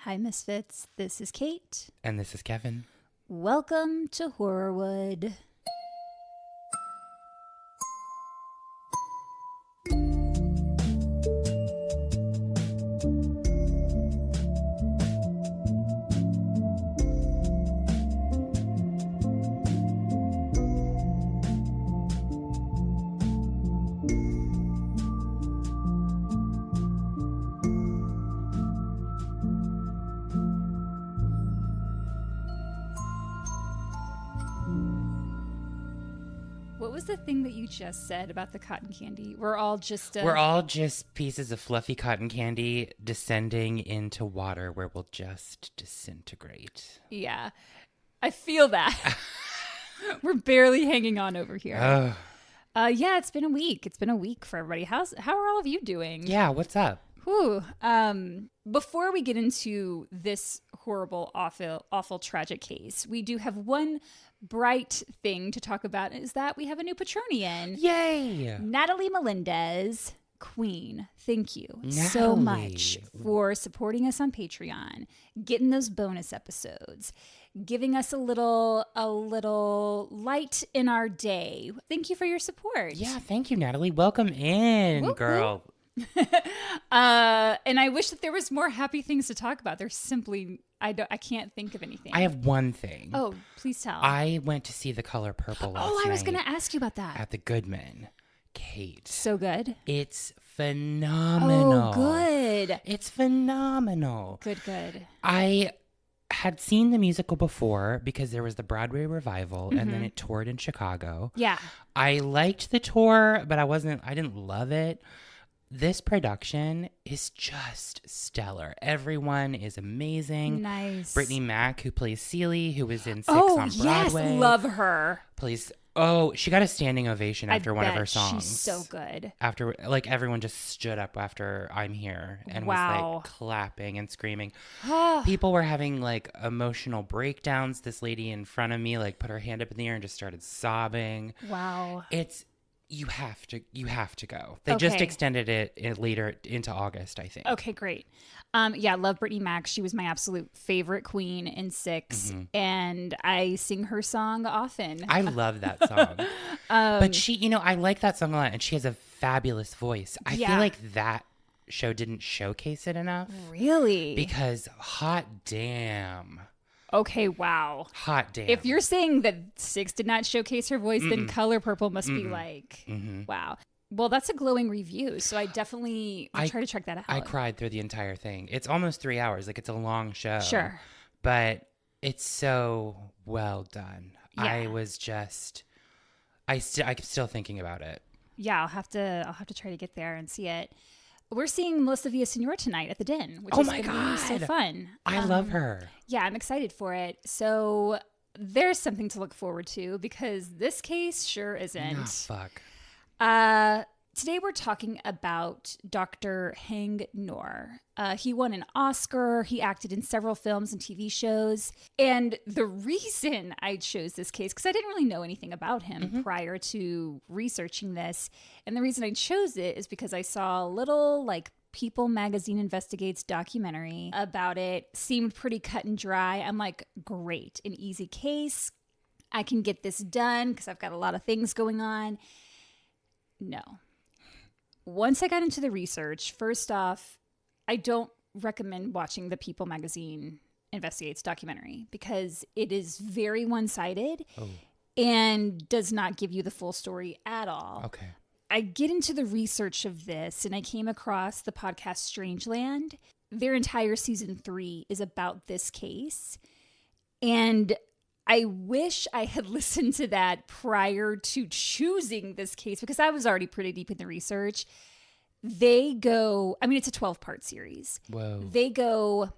Hi, Misfits. This is Kate. And this is Kevin. Welcome to Horrorwood. What was the thing that you just said about the cotton candy? We're all just pieces of fluffy cotton candy descending into water where we'll just disintegrate. Yeah, I feel that. We're barely hanging on over here. Yeah, it's been a week. It's been a week for everybody. How are all of you doing? Yeah, what's up? Whew. Before we get into this horrible, awful, tragic case, we do have one bright thing to talk about, is that we have a new Patronian. Yay! Natalie Melendez, Queen. Thank you so Natalie. much for supporting us on Patreon, getting those bonus episodes, giving us a little light in our day. Thank you for your support. Yeah, thank you, Natalie. Welcome in, Whoop, girl. And I wish that there was more happy things to talk about. There's simply, I can't think of anything. I have one thing. Oh, please tell. I went to see The Color Purple last night. I was going to ask you about that. At the Goodman. Kate. So good. It's phenomenal. Oh, good. It's phenomenal. Good. I had seen the musical before because there was the Broadway revival and then it toured in Chicago. Yeah. I liked the tour, but I didn't love it. This production is just stellar. Everyone is amazing. Nice. Brittany Mack, who plays Celie, who was in Six on Broadway. Yes, love her. She got a standing ovation after one of her songs. She's so good. After, everyone just stood up after I'm Here and was clapping and screaming. People were having emotional breakdowns. This lady in front of me put her hand up in the air and just started sobbing. Wow. You have to go. They just extended it later into August, I think. Okay, great. Yeah, love Brittany Mack. She was my absolute favorite queen in Six, and I sing her song often. I love that song. But she, I like that song a lot, and she has a fabulous voice. I feel like that show didn't showcase it enough. Really? Because hot damn. Okay, wow. Hot damn. If you're saying that Six did not showcase her voice, then Color Purple must be wow. Well, that's a glowing review, so I definitely will try to check that out. I cried through the entire thing. It's almost 3 hours. It's a long show. Sure. But it's so well done. Yeah. I'm still thinking about it. Yeah, I'll have to try to get there and see it. We're seeing Melissa Villaseñor tonight at the Den, which is going to be so fun. I love her. Yeah, I'm excited for it. So there's something to look forward to because this case sure isn't. Oh, fuck. Today we're talking about Dr. Haing Ngor. He won an Oscar. He acted in several films and TV shows. And the reason I chose this case, because I didn't really know anything about him prior to researching this. And the reason I chose it is because I saw a little People Magazine Investigates documentary about it. Seemed pretty cut and dry. I'm like, great, an easy case. I can get this done because I've got a lot of things going on. No. Once I got into the research, first off, I don't recommend watching the People Magazine Investigates documentary because it is very one-sided and does not give you the full story at all. Okay. I get into the research of this and I came across the podcast Strangeland. Their entire season 3 is about this case. And I wish I had listened to that prior to choosing this case because I was already pretty deep in the research. It's a 12-part series. Whoa. They go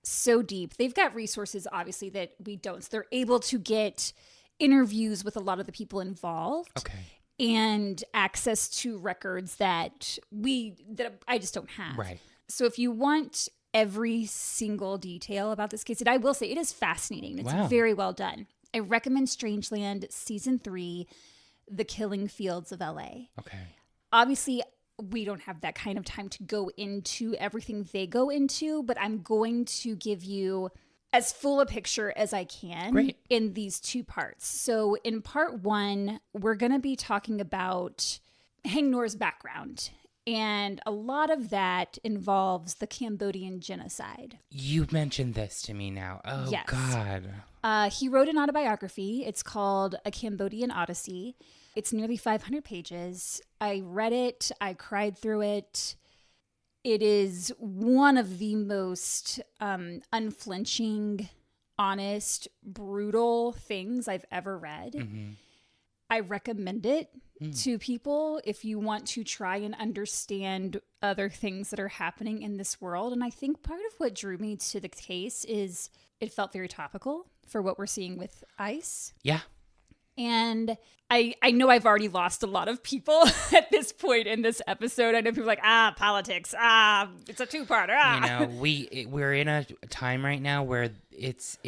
so deep. They've got resources, obviously, that we don't. So they're able to get interviews with a lot of the people involved. Okay. And access to records that I just don't have. Right. So if you want every single detail about this case, and I will say it is fascinating. It's very well done. I recommend Strangeland Season 3, The Killing Fields of LA. Okay. Obviously, we don't have that kind of time to go into everything they go into, but I'm going to give you as full a picture as I can in these two parts. So in part one, we're going to be talking about Haing Ngor's background. And a lot of that involves the Cambodian genocide. You mentioned this to me now. Oh, yes. God. He wrote an autobiography. It's called A Cambodian Odyssey. It's nearly 500 pages. I read it. I cried through it. It is one of the most unflinching, honest, brutal things I've ever read. Mm-hmm. I recommend it to people if you want to try and understand other things that are happening in this world. And I think part of what drew me to the case is it felt very topical for what we're seeing with ICE. Yeah. And I know I've already lost a lot of people at this point in this episode. I know people are like, politics. It's a two-parter. We're in a time right now where it's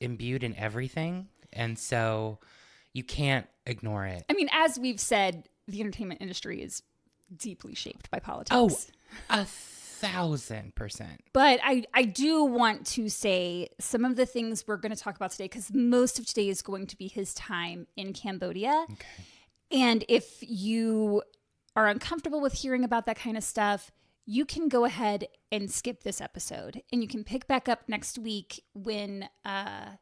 imbued in everything. And so you can't ignore it. I mean, as we've said, the entertainment industry is deeply shaped by politics. Oh, 1,000%. But I do want to say some of the things we're going to talk about today, because most of today is going to be his time in Cambodia. Okay. And if you are uncomfortable with hearing about that kind of stuff, you can go ahead and skip this episode. And you can pick back up next week when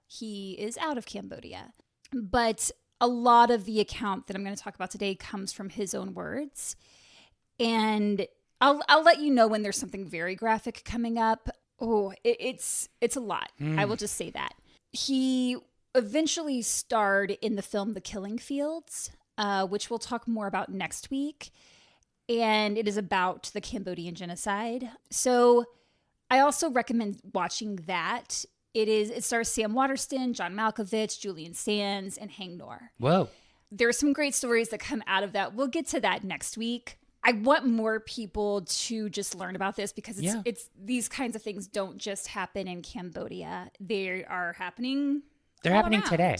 he is out of Cambodia. But a lot of the account that I'm going to talk about today comes from his own words. And I'll let you know when there's something very graphic coming up. Oh, it's a lot. I will just say that. He eventually starred in the film The Killing Fields, which we'll talk more about next week. And it is about the Cambodian genocide. So I also recommend watching that. It stars Sam Waterston, John Malkovich, Julian Sands, and Haing Ngor. Whoa. There are some great stories that come out of that. We'll get to that next week. I want more people to just learn about this because it's these kinds of things don't just happen in Cambodia. They are happening. They're happening today.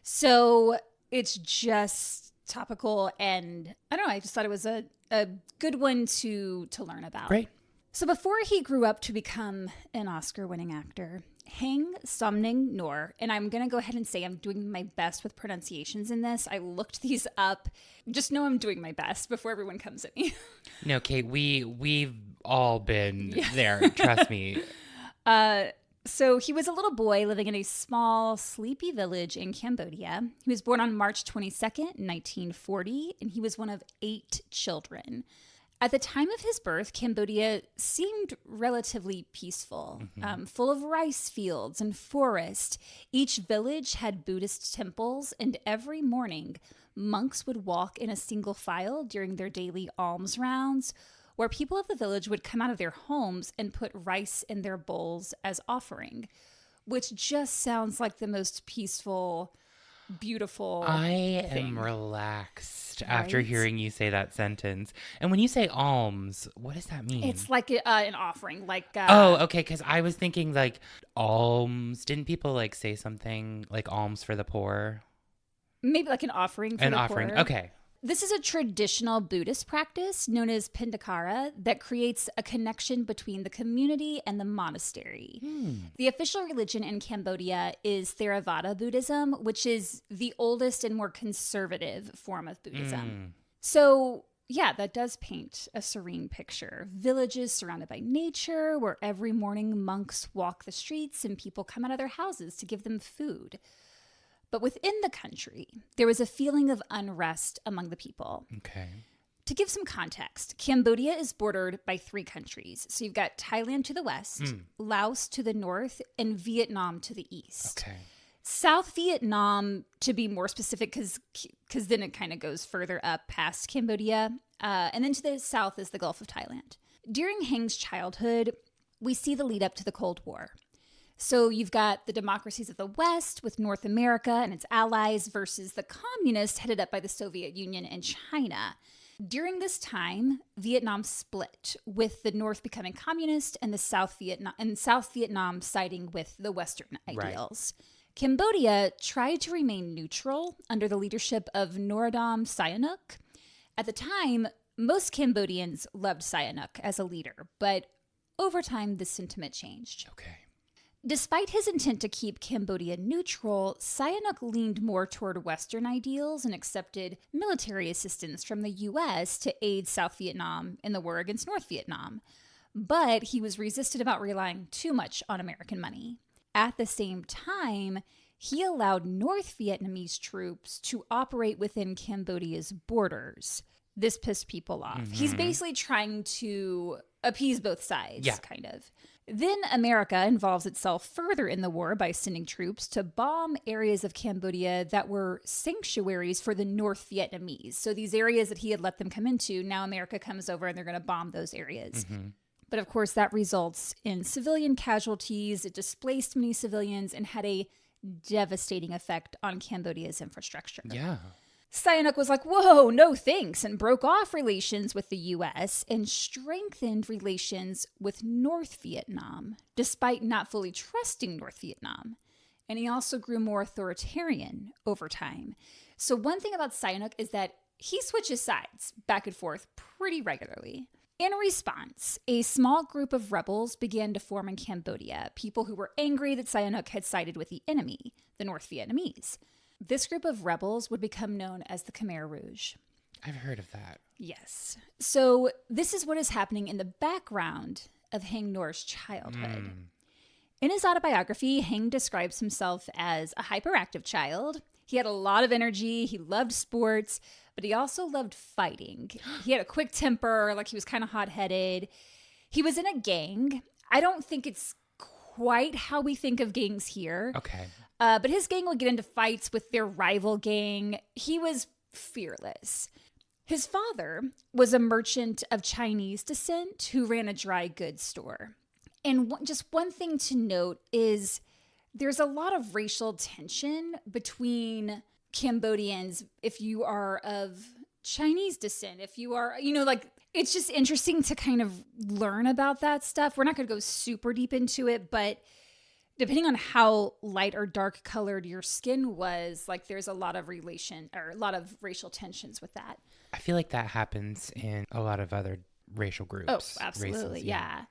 So it's just topical, and I don't know. I just thought it was a good one to learn about. Great. So before he grew up to become an Oscar-winning actor, Haing Ngor, and I'm going to go ahead and say I'm doing my best with pronunciations in this. I looked these up. Just know I'm doing my best before everyone comes at me. No, Kate, we've all been there. Trust me. So he was a little boy living in a small, sleepy village in Cambodia. He was born on March 22nd, 1940, and he was one of 8 children. At the time of his birth, Cambodia seemed relatively peaceful, full of rice fields and forest. Each village had Buddhist temples, and every morning, monks would walk in a single file during their daily alms rounds, where people of the village would come out of their homes and put rice in their bowls as offering, which just sounds like the most peaceful, beautiful thing. Am relaxed after hearing you say that sentence. And when you say alms, what does that mean? It's like an offering. Okay, because I was thinking like alms. Didn't people like say something like alms for the poor? Maybe like an offering for the offering. poor. Okay. This is a traditional Buddhist practice known as Pindakara that creates a connection between the community and the monastery. The official religion in Cambodia is Theravada Buddhism, which is the oldest and more conservative form of Buddhism. So, yeah, that does paint a serene picture. Villages surrounded by nature, where every morning monks walk the streets and people come out of their houses to give them food. But within the country, there was a feeling of unrest among the people. Okay. To give some context, Cambodia is bordered by 3 countries. So you've got Thailand to the west, Laos to the north, and Vietnam to the east. Okay. South Vietnam, to be more specific, because then it kind of goes further up past Cambodia. And then to the south is the Gulf of Thailand. During Haing's childhood, we see the lead up to the Cold War. So you've got the democracies of the West with North America and its allies versus the communists headed up by the Soviet Union and China. During this time, Vietnam split, with the North becoming communist and South Vietnam siding with the Western ideals. Right. Cambodia tried to remain neutral under the leadership of Norodom Sihanouk. At the time, Most Cambodians loved Sihanouk as a leader, but over time, this sentiment changed. Okay. Despite his intent to keep Cambodia neutral, Sihanouk leaned more toward Western ideals and accepted military assistance from the U.S. to aid South Vietnam in the war against North Vietnam. But he was resistant about relying too much on American money. At the same time, he allowed North Vietnamese troops to operate within Cambodia's borders. This pissed people off. Mm-hmm. He's basically trying to appease both sides, kind of. Then America involves itself further in the war by sending troops to bomb areas of Cambodia that were sanctuaries for the North Vietnamese. So these areas that he had let them come into, now America comes over and they're going to bomb those areas. Mm-hmm. But of course, that results in civilian casualties. It displaced many civilians and had a devastating effect on Cambodia's infrastructure. Yeah. Sihanouk was like, whoa, no thanks, and broke off relations with the U.S. and strengthened relations with North Vietnam, despite not fully trusting North Vietnam. And he also grew more authoritarian over time. So one thing about Sihanouk is that he switches sides back and forth pretty regularly. In response, a small group of rebels began to form in Cambodia, people who were angry that Sihanouk had sided with the enemy, the North Vietnamese. This group of rebels would become known as the Khmer Rouge. I've heard of that. Yes. So this is what is happening in the background of Haing Ngor's childhood. In his autobiography, Haing describes himself as a hyperactive child. He had a lot of energy. He loved sports, but he also loved fighting. He had a quick temper, like he was kind of hot-headed. He was in a gang. I don't think it's quite how we think of gangs here. Okay. But his gang would get into fights with their rival gang. He was fearless. His father was a merchant of Chinese descent who ran a dry goods store. And just one thing to note is there's a lot of racial tension between Cambodians if you are of Chinese descent, if you are, it's just interesting to kind of learn about that stuff. We're not going to go super deep into it, but depending on how light or dark colored your skin was, like there's a lot of racial tensions with that. I feel like that happens in a lot of other racial groups. Oh, absolutely. Races, yeah.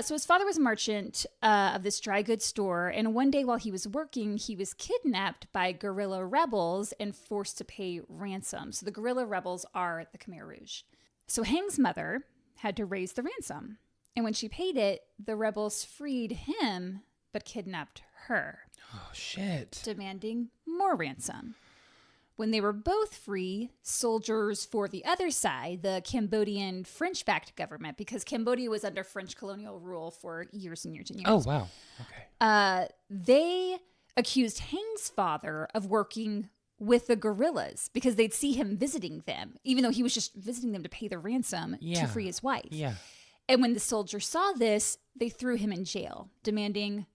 So his father was a merchant of this dry goods store. And one day while he was working, he was kidnapped by guerrilla rebels and forced to pay ransom. So the guerrilla rebels are the Khmer Rouge. So Haing's mother had to raise the ransom. And when she paid it, the rebels freed him but kidnapped her. Oh, shit. Demanding more ransom. When they were both free, soldiers for the other side, the Cambodian French-backed government, because Cambodia was under French colonial rule for years and years and years. Oh, wow. Okay. They accused Haing's father of working with the guerrillas because they'd see him visiting them, even though he was just visiting them to pay the ransom to free his wife. Yeah. And when the soldiers saw this, they threw him in jail, demanding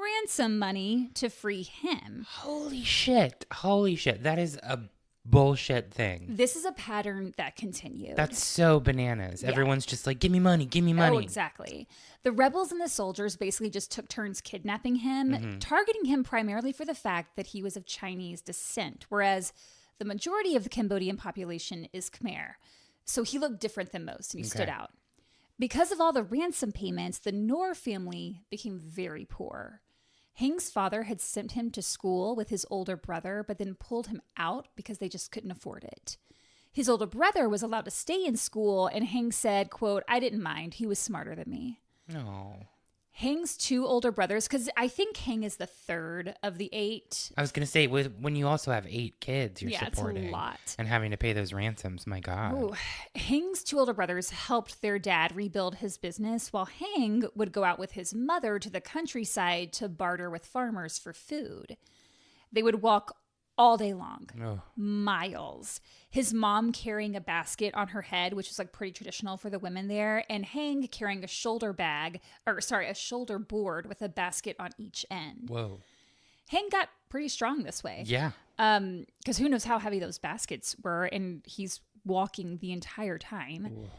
ransom money to free him. Holy shit. That is a bullshit thing. This is a pattern that continued. That's so bananas. Yeah. Everyone's just like, give me money. Oh, exactly. The rebels and the soldiers basically just took turns kidnapping him, targeting him primarily for the fact that he was of Chinese descent, whereas the majority of the Cambodian population is Khmer. So he looked different than most, and he stood out. Because of all the ransom payments, the Ngor family became very poor. Haing's father had sent him to school with his older brother, but then pulled him out because they just couldn't afford it. His older brother was allowed to stay in school, and Haing said, quote, "I didn't mind. He was smarter than me." No. Haing's two older brothers, because I think Haing is the third of the 8. I was going to say, when you also have 8 kids you're supporting. It's a lot. And having to pay those ransoms, my God. Ooh. Haing's two older brothers helped their dad rebuild his business, while Haing would go out with his mother to the countryside to barter with farmers for food. They would walk all day long, miles. His mom carrying a basket on her head, which was like pretty traditional for the women there, and Haing carrying a shoulder board with a basket on each end. Whoa. Haing got pretty strong this way. Yeah. Because who knows how heavy those baskets were, and he's walking the entire time. Whoa.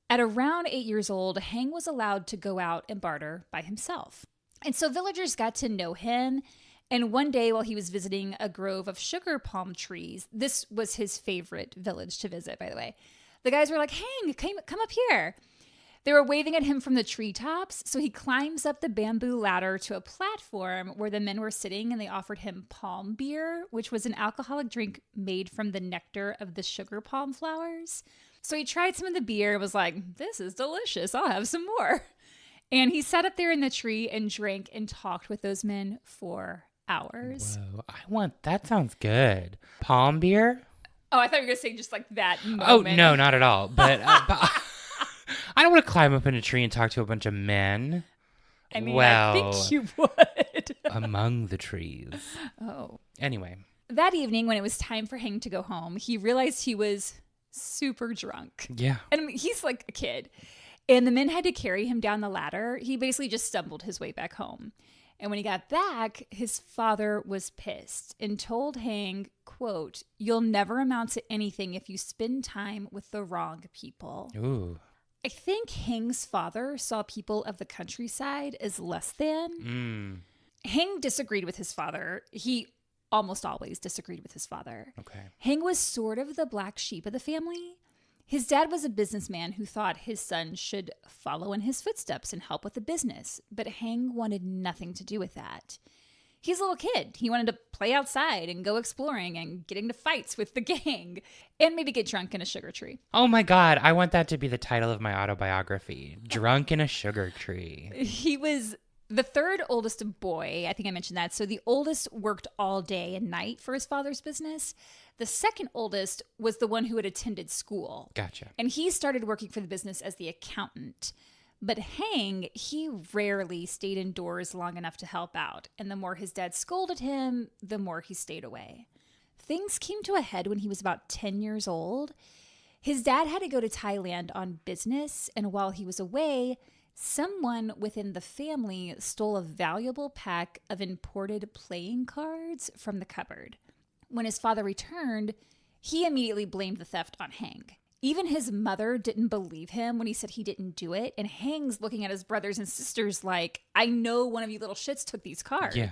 At around 8 years old, Haing was allowed to go out and barter by himself. And so villagers got to know him. And one day while he was visiting a grove of sugar palm trees, this was his favorite village to visit, by the way. The guys were like, Haing, come up here. They were waving at him from the treetops, so he climbs up the bamboo ladder to a platform where the men were sitting, and they offered him palm beer, which was an alcoholic drink made from the nectar of the sugar palm flowers. So he tried some of the beer and was like, this is delicious. I'll have some more. And he sat up there in the tree and drank and talked with those men for hours. Whoa, that sounds good. Palm beer? Oh, I thought you were going to say just like that moment. Oh, no, not at all. But I don't want to climb up in a tree and talk to a bunch of men. I mean, I think you would. Among the trees. Oh. Anyway. That evening, when it was time for Haing to go home, he realized he was super drunk. Yeah. And he's like a kid. And the men had to carry him down the ladder. He basically just stumbled his way back home. And when he got back, his father was pissed and told Haing, quote, "You'll never amount to anything if you spend time with the wrong people." Ooh. I think Haing's father saw people of the countryside as less than. Haing disagreed with his father. He almost always disagreed with his father. Okay. Haing was sort of the black sheep of the family. His dad was a businessman who thought his son should follow in his footsteps and help with the business, but Haing wanted nothing to do with that. He's a little kid. He wanted to play outside and go exploring and get into fights with the gang and maybe get drunk in a sugar tree. Oh my God, I want that to be the title of my autobiography. Drunk in a Sugar Tree. He was the third oldest boy. I think I mentioned that. So the oldest worked all day and night for his father's business. The second oldest was the one who had attended school. Gotcha. And he started working for the business as the accountant. But Haing, he rarely stayed indoors long enough to help out. And the more his dad scolded him, the more he stayed away. Things came to a head when he was about 10 years old. His dad had to go to Thailand on business. And while he was away, someone within the family stole a valuable pack of imported playing cards from the cupboard. When his father returned, he immediately blamed the theft on Haing. Even his mother didn't believe him when he said he didn't do it. And Haing's looking at his brothers and sisters like, I know one of you little shits took these cards. Yeah.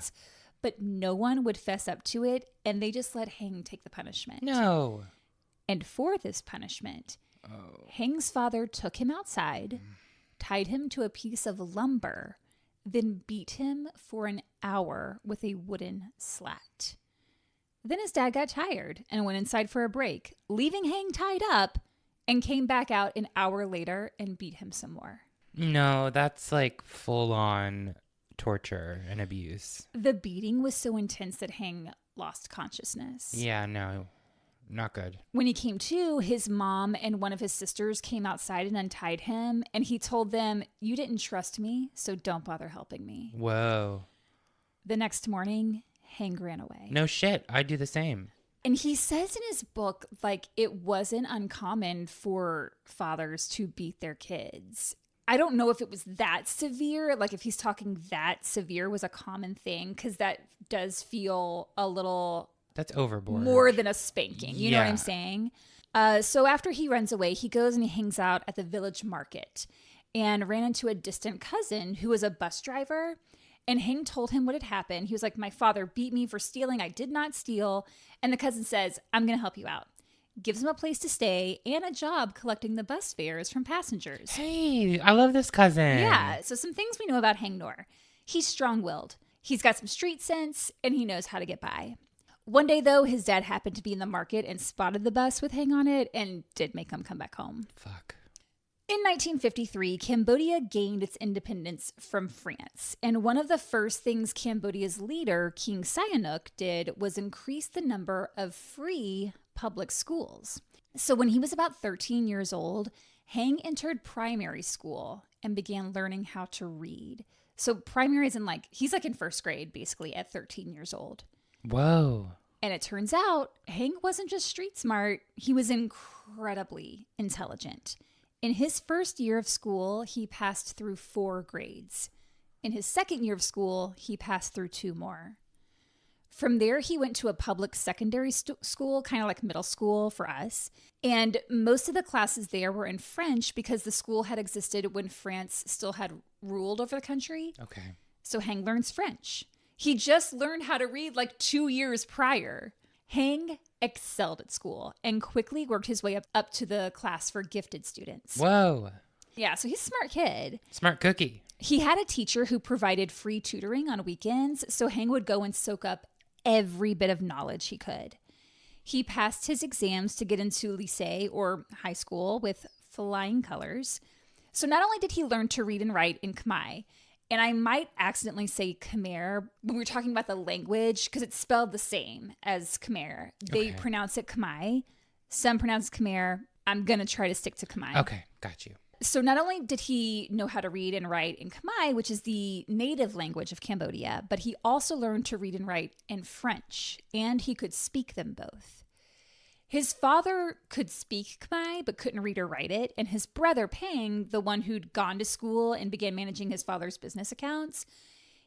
But no one would fess up to it, and they just let Haing take the punishment. No. And for this punishment, Haing's father took him outside, tied him to a piece of lumber, then beat him for an hour with a wooden slat. Then his dad got tired and went inside for a break, leaving Haing tied up, and came back out an hour later and beat him some more. No, that's like full-on torture and abuse. The beating was so intense that Haing lost consciousness. Yeah, no, not good. When he came to, his mom and one of his sisters came outside and untied him, and he told them, "You didn't trust me, so don't bother helping me." Whoa. The next morning, Haing ran away. No shit, I'd do the same. And he says in his book, like, it wasn't uncommon for fathers to beat their kids. I don't know if it was that severe, like if he's talking that severe was a common thing, because that does feel a little... That's overboard. More than a spanking, you know what I'm saying? So after he runs away, he goes and he hangs out at the village market and ran into a distant cousin who was a bus driver. And Haing told him what had happened. He was like, "My father beat me for stealing. I did not steal." And the cousin says, "I'm going to help you out." Gives him a place to stay and a job collecting the bus fares from passengers. Hey, I love this cousin. Yeah. So some things we know about Haing Ngor. He's strong-willed. He's got some street sense, and he knows how to get by. One day, though, his dad happened to be in the market and spotted the bus with Haing on it and did make him come back home. Fuck. In 1953, Cambodia gained its independence from France, and one of the first things Cambodia's leader, King Sihanouk, did was increase the number of free public schools. So when he was about 13 years old, Haing entered primary school and began learning how to read. So primary is he's in first grade, basically, at 13 years old. Whoa. And it turns out Haing wasn't just street smart, he was incredibly intelligent. In his first year of school, he passed through 4 grades. In his second year of school, he passed through 2 more. From there, he went to a public secondary school, kind of like middle school for us. And most of the classes there were in French because the school had existed when France still had ruled over the country. Okay. So Haing learns French. He just learned how to read 2 years prior. Haing excelled at school and quickly worked his way up to the class for gifted students. Whoa. Yeah, so he's a smart kid. Smart cookie. He had a teacher who provided free tutoring on weekends, so Haing would go and soak up every bit of knowledge he could. He passed his exams to get into lycée, or high school, with flying colors. So not only did he learn to read and write in Khmer, and I might accidentally say Khmer when we're talking about the language, because it's spelled the same as Khmer. They pronounce it Khmer. Some pronounce Khmer. I'm going to try to stick to Khmer. Okay, got you. So not only did he know how to read and write in Khmer, which is the native language of Cambodia, but he also learned to read and write in French, and he could speak them both. His father could speak Khmer, but couldn't read or write it, and his brother, Pang, the one who'd gone to school and began managing his father's business accounts,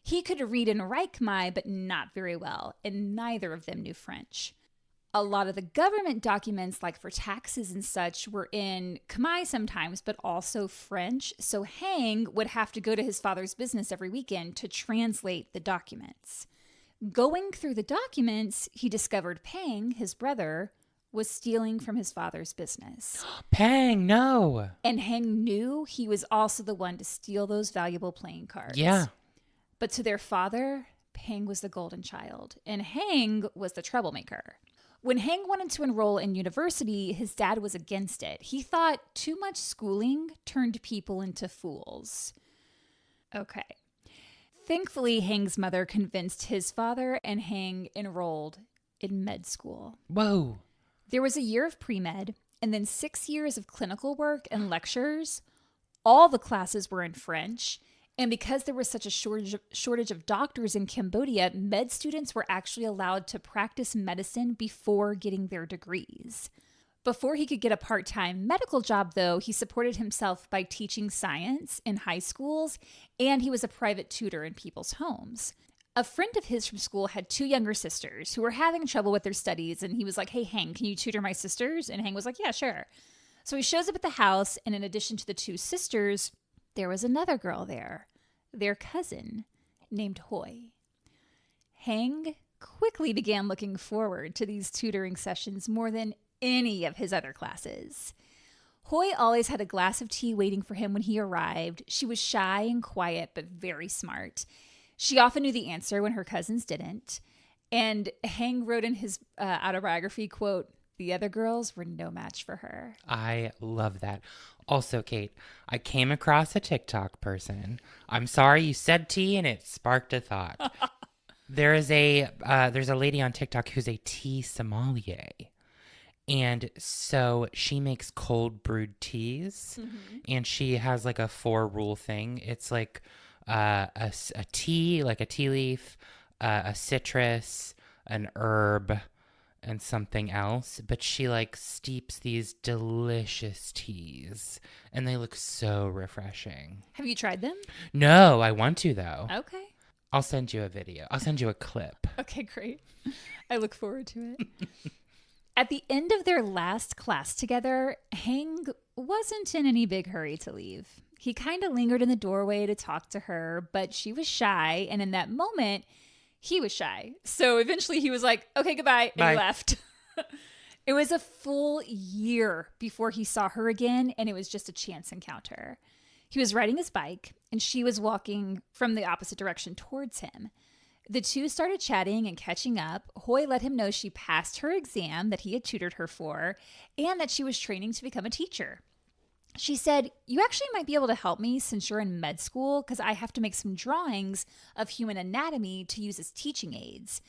he could read and write Khmer, but not very well, and neither of them knew French. A lot of the government documents, like for taxes and such, were in Khmer sometimes, but also French. So Haing would have to go to his father's business every weekend to translate the documents. Going through the documents, he discovered Pang, his brother, was stealing from his father's business. Pang, no. And Haing knew he was also the one to steal those valuable playing cards. Yeah. But to their father, Pang was the golden child, and Haing was the troublemaker. When Haing wanted to enroll in university, his dad was against it. He thought too much schooling turned people into fools. Okay. Thankfully, Haing's mother convinced his father, and Haing enrolled in med school. Whoa. There was a year of pre-med, and then 6 years of clinical work and lectures. All the classes were in French. And because there was such a shortage of doctors in Cambodia, med students were actually allowed to practice medicine before getting their degrees. Before he could get a part-time medical job, though, he supported himself by teaching science in high schools, and he was a private tutor in people's homes. A friend of his from school had 2 younger sisters who were having trouble with their studies, and he was like, "Hey, Haing, can you tutor my sisters?" And Haing was like, "Yeah, sure." So he shows up at the house, and in addition to the 2 sisters, there was another girl there, their cousin, named Hoi. Haing quickly began looking forward to these tutoring sessions more than any of his other classes. Hoi always had a glass of tea waiting for him when he arrived. She was shy and quiet, but very smart. She often knew the answer when her cousins didn't. And Haing wrote in his autobiography, quote, "The other girls were no match for her." I love that. Also, Kate, I came across a TikTok person. I'm sorry you said tea and it sparked a thought. There's a lady on TikTok who's a tea sommelier. And so she makes cold brewed teas, and she has like a 4-rule thing. It's like a tea, like a tea leaf, a citrus, an herb, and something else. But she like steeps these delicious teas, and they look so refreshing. Have you tried them? No, I want to though. Okay. I'll send you a video. I'll send you a clip. Okay, great. I look forward to it. At the end of their last class together, Haing wasn't in any big hurry to leave. He kind of lingered in the doorway to talk to her, but she was shy, and in that moment, he was shy. So eventually he was like, "Okay, goodbye," and Bye. he left. It was a full year before he saw her again, and it was just a chance encounter. He was riding his bike, and she was walking from the opposite direction towards him. The two started chatting and catching up. Hoi let him know she passed her exam that he had tutored her for, and that she was training to become a teacher. She said, "You actually might be able to help me since you're in med school, because I have to make some drawings of human anatomy to use as teaching aids."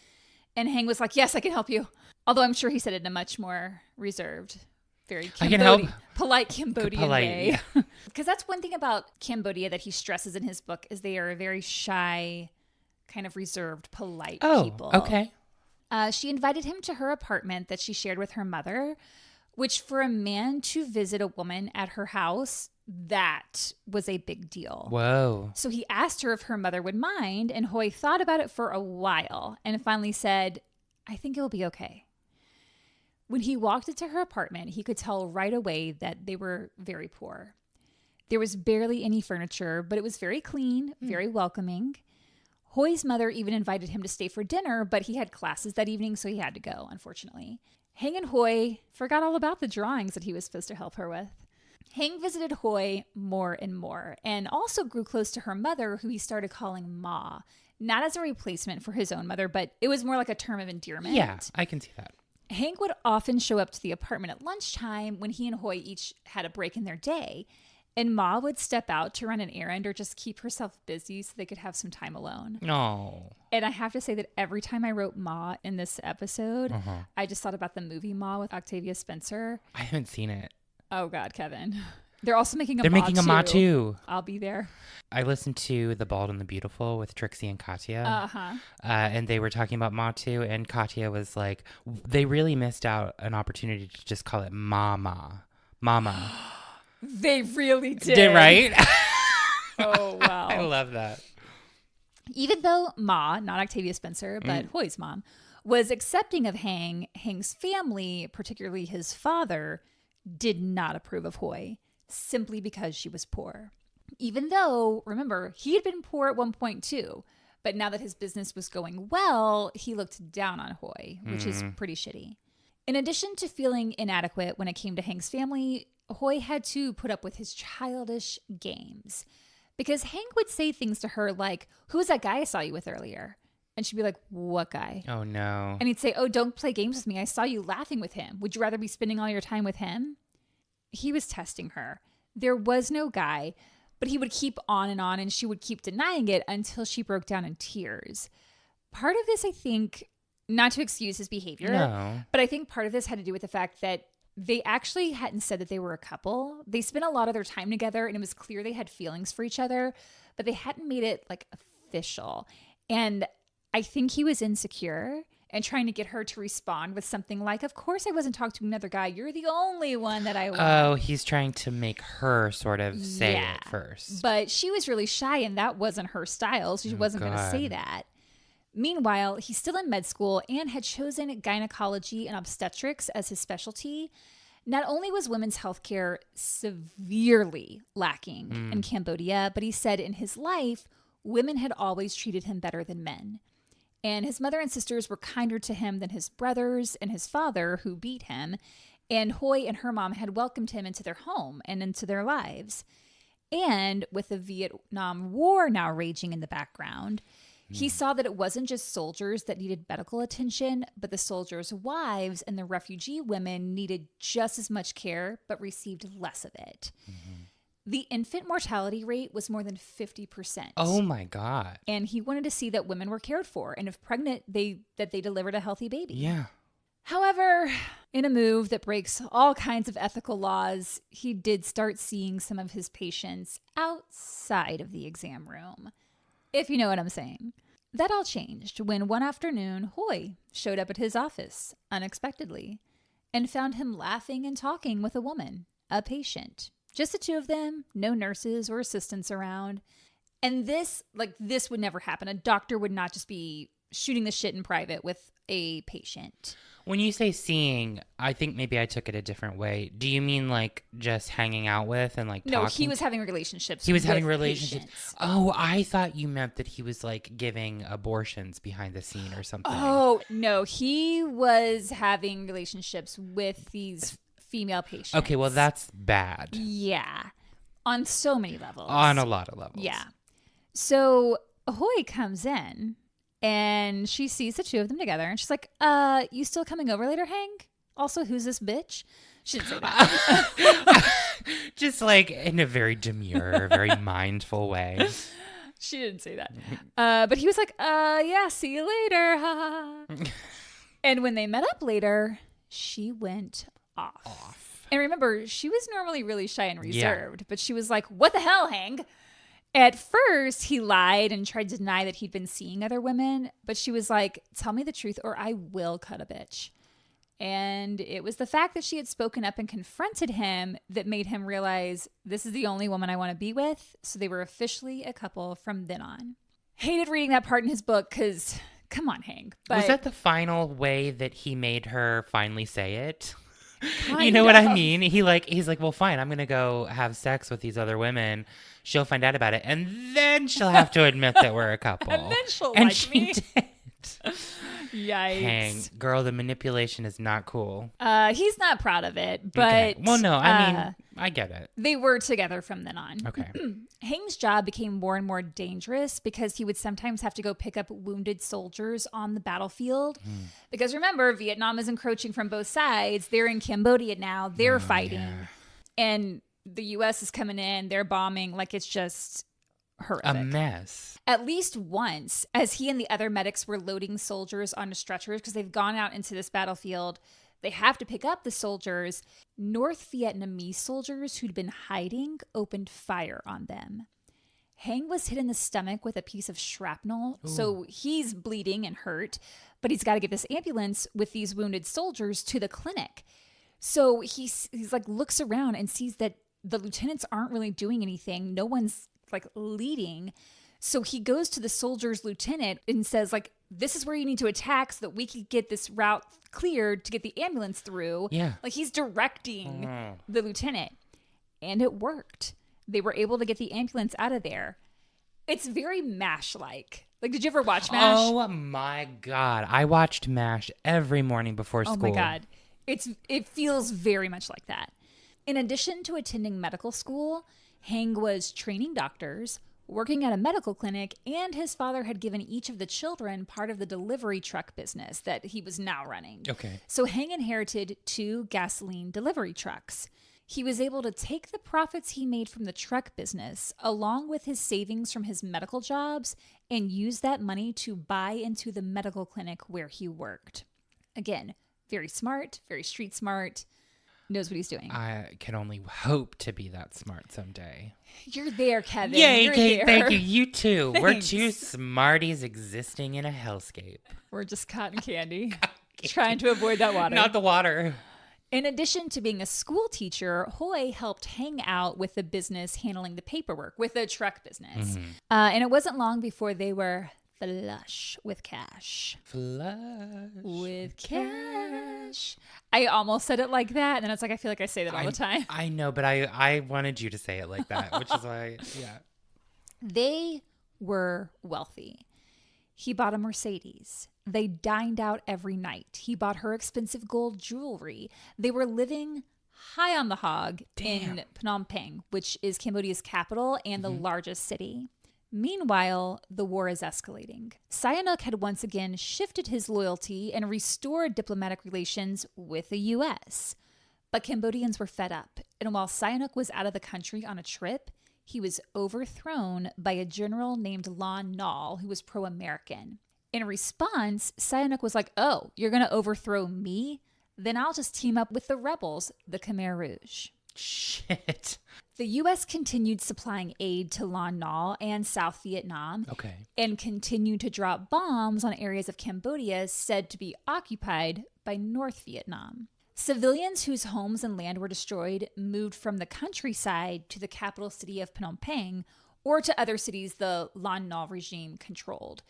And Haing was like, "Yes, I can help you." Although I'm sure he said it in a much more reserved, very polite Cambodian way. Because that's one thing about Cambodia that he stresses in his book, is they are a very shy, kind of reserved, polite people. Okay. She invited him to her apartment that she shared with her mother, which for a man to visit a woman at her house, that was a big deal. Whoa. So he asked her if her mother would mind, and Hoi thought about it for a while and finally said, "I think it will be okay." When he walked into her apartment, he could tell right away that they were very poor. There was barely any furniture, but it was very clean, very welcoming. Hoy's mother even invited him to stay for dinner, but he had classes that evening, so he had to go, unfortunately. Haing and Hoy forgot all about the drawings that he was supposed to help her with. Haing visited Hoy more and more, and also grew close to her mother, who he started calling Ma. Not as a replacement for his own mother, but it was more like a term of endearment. Yeah, I can see that. Haing would often show up to the apartment at lunchtime when he and Hoy each had a break in their day, and Ma would step out to run an errand or just keep herself busy so they could have some time alone. No. And I have to say that every time I wrote Ma in this episode, I just thought about the movie Ma with Octavia Spencer. I haven't seen it. Oh, God, Kevin. They're also making a They're Ma making a Ma too. I'll be there. I listened to The Bald and the Beautiful with Trixie and Katya. And they were talking about Ma too. And Katya was like, they really missed out an opportunity to just call it Mama. Mama. They really did. Right? Oh, wow. I love that. Even though Ma, not Octavia Spencer, but Hoy's mom, was accepting of Haing's family, particularly his father, did not approve of Hoy simply because she was poor. Even though, remember, he had been poor at one point too, but now that his business was going well, he looked down on Hoy, which is pretty shitty. In addition to feeling inadequate when it came to Haing's family, Hoy had to put up with his childish games. Because Haing would say things to her like, "Who was that guy I saw you with earlier?" And she'd be like, "What guy?" Oh, no. And he'd say, "Oh, don't play games with me. I saw you laughing with him. Would you rather be spending all your time with him?" He was testing her. There was no guy, but he would keep on, and she would keep denying it until she broke down in tears. Part of this, I think, not to excuse his behavior, but I think part of this had to do with the fact that they actually hadn't said that they were a couple. They spent a lot of their time together, and it was clear they had feelings for each other, but they hadn't made it like official. And I think he was insecure and trying to get her to respond with something like, "Of course I wasn't talking to another guy. You're the only one that I want." Oh, he's trying to make her sort of say it first. But she was really shy, and that wasn't her style, so she wasn't going to say that. Meanwhile, he's still in med school and had chosen gynecology and obstetrics as his specialty. Not only was women's health care severely lacking in Cambodia, but he said in his life, women had always treated him better than men. And his mother and sisters were kinder to him than his brothers and his father, who beat him. And Hoy and her mom had welcomed him into their home and into their lives. And with the Vietnam War now raging in the background, he saw that it wasn't just soldiers that needed medical attention, but the soldiers' wives and the refugee women needed just as much care, but received less of it. The infant mortality rate was more than 50%. Oh my God. And he wanted to see that women were cared for, and if pregnant, that they delivered a healthy baby. Yeah. However, in a move that breaks all kinds of ethical laws, he did start seeing some of his patients outside of the exam room, if you know what I'm saying. That all changed when one afternoon, Hoy showed up at his office unexpectedly and found him laughing and talking with a woman, a patient. Just the two of them, no nurses or assistants around. And this would never happen. A doctor would not just be shooting the shit in private with a patient. When you say seeing, I think maybe I took it a different way. Do you mean like just hanging out with and like talking? No, he was having relationships. He was having relationships. Patients. Oh, I thought you meant that he was like giving abortions behind the scene or something. Oh, no, he was having relationships with these female patients. Okay, well, that's bad. Yeah. On so many levels. On a lot of levels. Yeah. So Hoy comes in and she sees the two of them together and she's like, you still coming over later, Haing? Also, who's this bitch? She didn't say that. Just like in a very demure, very mindful way. She didn't say that. But he was like, yeah, see you later. And when they met up later, she went off. And remember, she was normally really shy and reserved, but she was like, "What the hell, Haing?" At first, he lied and tried to deny that he'd been seeing other women, but she was like, "Tell me the truth or I will cut a bitch." And it was the fact that she had spoken up and confronted him that made him realize this is the only woman I want to be with. So they were officially a couple from then on. Hated reading that part in his book because, come on, Haing. Was that the final way that he made her finally say it? You know what I mean? He's like, well, fine. I'm going to go have sex with these other women. She'll find out about it. And then she'll have to admit that we're a couple. And then she'll and like she me. did. Yikes. Hang, girl, the manipulation is not cool. He's not proud of it, but... Okay. Well, no, I mean, I get it. They were together from then on. Okay. Haing's job became more and more dangerous because he would sometimes have to go pick up wounded soldiers on the battlefield. Because remember, Vietnam is encroaching from both sides. They're in Cambodia now. They're fighting. Yeah. And the U.S. is coming in. They're bombing. Like, it's just horrific. A mess. At least once, as he and the other medics were loading soldiers onto stretchers because they've gone out into this battlefield, they have to pick up the soldiers. North Vietnamese soldiers who'd been hiding opened fire on them. Haing was hit in the stomach with a piece of shrapnel, so he's bleeding and hurt, but he's got to get this ambulance with these wounded soldiers to the clinic. So he's like looks around and sees that the lieutenants aren't really doing anything. No one's like leading. So he goes to the soldier's lieutenant and says, like, this is where you need to attack so that we can get this route cleared to get the ambulance through. Yeah. Like, he's directing the lieutenant. And it worked. They were able to get the ambulance out of there. It's very MASH-like. Like, did you ever watch MASH? Oh, my God. I watched MASH every morning before school. Oh, my God. It feels very much like that. In addition to attending medical school, Haing was training doctors, working at a medical clinic, and his father had given each of the children part of the delivery truck business that he was now running. Okay. So Haing inherited 2 gasoline delivery trucks. He was able to take the profits he made from the truck business, along with his savings from his medical jobs, and use that money to buy into the medical clinic where he worked. Again, very smart, very street smart. Knows what he's doing. I can only hope to be that smart someday. You're there, Kevin. Yay, You're Kate, there. thank you. You too. Thanks. We're 2 smarties existing in a hellscape. We're just cotton candy. Trying to avoid that water. Not the water. In addition to being a school teacher, Hoi helped hang out with the business handling the paperwork, with the truck business. And it wasn't long before they were flush with cash. Flush with cash. I almost said it like that, and then it's like I feel like I say that all the time. I know, but I wanted you to say it like that, which is why, yeah. They were wealthy. He bought a Mercedes. They dined out every night. He bought her expensive gold jewelry. They were living high on the hog in Phnom Penh, which is Cambodia's capital and the largest city. Meanwhile, the war is escalating. Sihanouk had once again shifted his loyalty and restored diplomatic relations with the U.S. But Cambodians were fed up, and while Sihanouk was out of the country on a trip, he was overthrown by a general named Lon Nol, who was pro-American. In response, Sihanouk was like, oh, you're going to overthrow me? Then I'll just team up with the rebels, the Khmer Rouge. Shit. The U.S. continued supplying aid to Lon Nol and South Vietnam and continued to drop bombs on areas of Cambodia said to be occupied by North Vietnam. Civilians whose homes and land were destroyed moved from the countryside to the capital city of Phnom Penh or to other cities the Lon Nol regime controlled.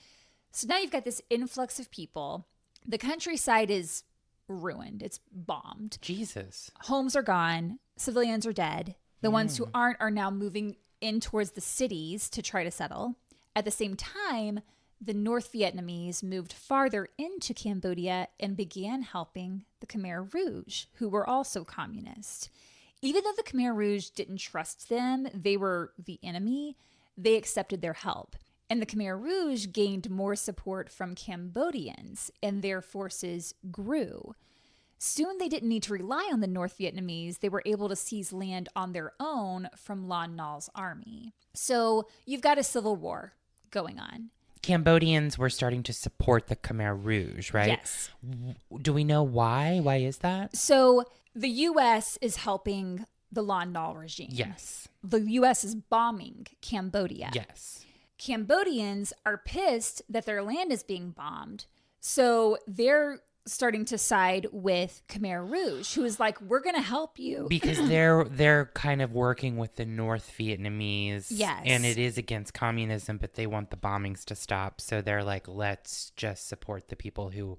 So now you've got this influx of people. The countryside is ruined. It's bombed. Jesus. Homes are gone. Civilians are dead. The ones who aren't are now moving in towards the cities to try to settle. At the same time, the North Vietnamese moved farther into Cambodia and began helping the Khmer Rouge, who were also communist. Even though the Khmer Rouge didn't trust them, they were the enemy, they accepted their help. And the Khmer Rouge gained more support from Cambodians, and their forces grew. Soon they didn't need to rely on the North Vietnamese. They were able to seize land on their own from Lon Nol's army. So you've got a civil war going on. Cambodians were starting to support the Khmer Rouge, right? Yes. Do we know why? Why is that? So the U.S. is helping the Lon Nol regime. Yes. The U.S. is bombing Cambodia. Yes. Cambodians are pissed that their land is being bombed. So they're starting to side with Khmer Rouge, who is like, we're going to help you. Because they're kind of working with the North Vietnamese. Yes. And it is against communism, but they want the bombings to stop. So they're like, let's just support the people who,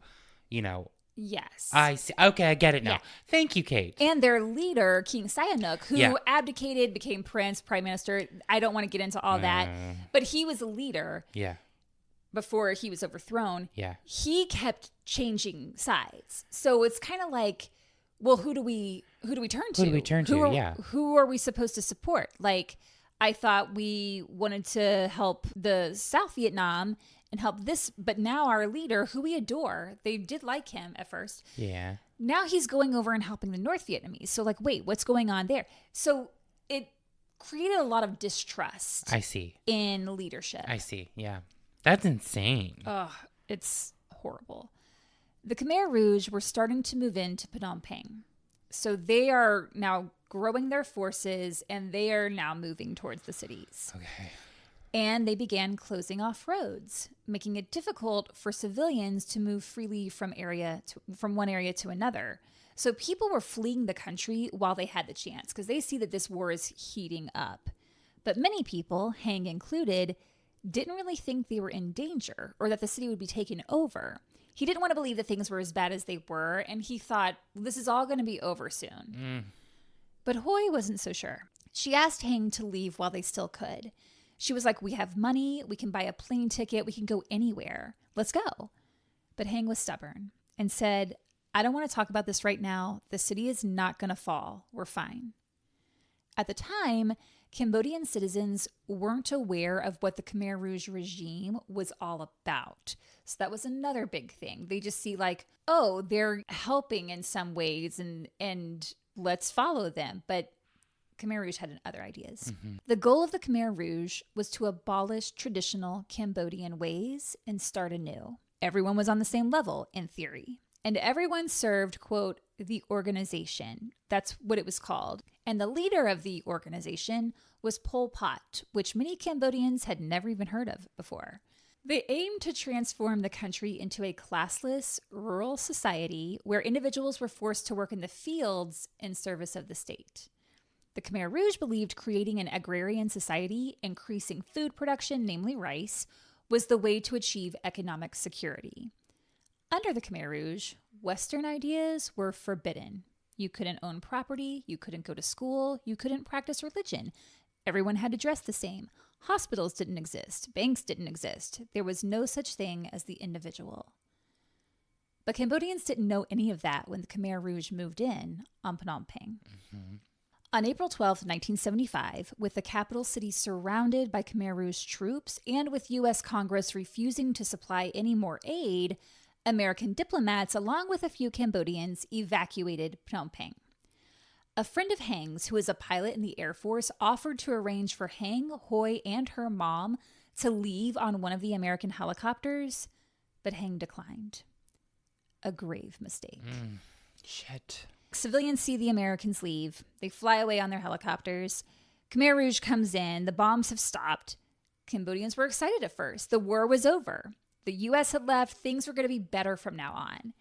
you know, Yes. I see. Okay, I get it now. Yeah. Thank you, Kate. And their leader, King Sihanouk, who abdicated, became prince, prime minister. I don't want to get into all that. But he was a leader. Yeah. Before he was overthrown. Yeah. He kept changing sides. So it's kind of like, well, who do we turn to? Who do we turn to? Who are we supposed to support? Like, I thought we wanted to help the South Vietnam and help this, but now our leader, who we adore, they did like him at first. Yeah. Now he's going over and helping the North Vietnamese. So like, wait, what's going on there? So it created a lot of distrust. I see. In leadership. I see. Yeah. That's insane. Oh, it's horrible. The Khmer Rouge were starting to move into Phnom Penh. So they are now growing their forces and they are now moving towards the cities. Okay. And they began closing off roads, making it difficult for civilians to move freely from one area to another. So people were fleeing the country while they had the chance because they see that this war is heating up. But many people, Haing included, didn't really think they were in danger or that the city would be taken over. He didn't want to believe that things were as bad as they were, and he thought, this is all going to be over soon. But Hoi wasn't so sure. She asked Haing to leave while they still could. She was like, we have money, we can buy a plane ticket, we can go anywhere. Let's go. But Haing was stubborn and said, I don't want to talk about this right now. The city is not going to fall. We're fine. At the time, Cambodian citizens weren't aware of what the Khmer Rouge regime was all about. So that was another big thing. They just see like, oh, they're helping in some ways and let's follow them. But Khmer Rouge had other ideas. The goal of the Khmer Rouge was to abolish traditional Cambodian ways and start anew. Everyone was on the same level, in theory. And everyone served, quote, the organization. That's what it was called. And the leader of the organization was Pol Pot, which many Cambodians had never even heard of before. They aimed to transform the country into a classless, rural society where individuals were forced to work in the fields in service of the state. The Khmer Rouge believed creating an agrarian society, increasing food production, namely rice, was the way to achieve economic security. Under the Khmer Rouge, Western ideas were forbidden. You couldn't own property, you couldn't go to school, you couldn't practice religion. Everyone had to dress the same. Hospitals didn't exist, banks didn't exist. There was no such thing as the individual. But Cambodians didn't know any of that when the Khmer Rouge moved in on Phnom Penh. On April 12, 1975, with the capital city surrounded by Khmer Rouge troops and with U.S. Congress refusing to supply any more aid, American diplomats, along with a few Cambodians, evacuated Phnom Penh. A friend of Haing's, who was a pilot in the Air Force, offered to arrange for Haing, Hoi, and her mom to leave on one of the American helicopters, but Haing declined. A grave mistake. Shit. Civilians see the Americans leave. They fly away on their helicopters. Khmer Rouge comes in. The bombs have stopped. Cambodians were excited at first. The war was over. The U.S. had left. Things were going to be better from now on.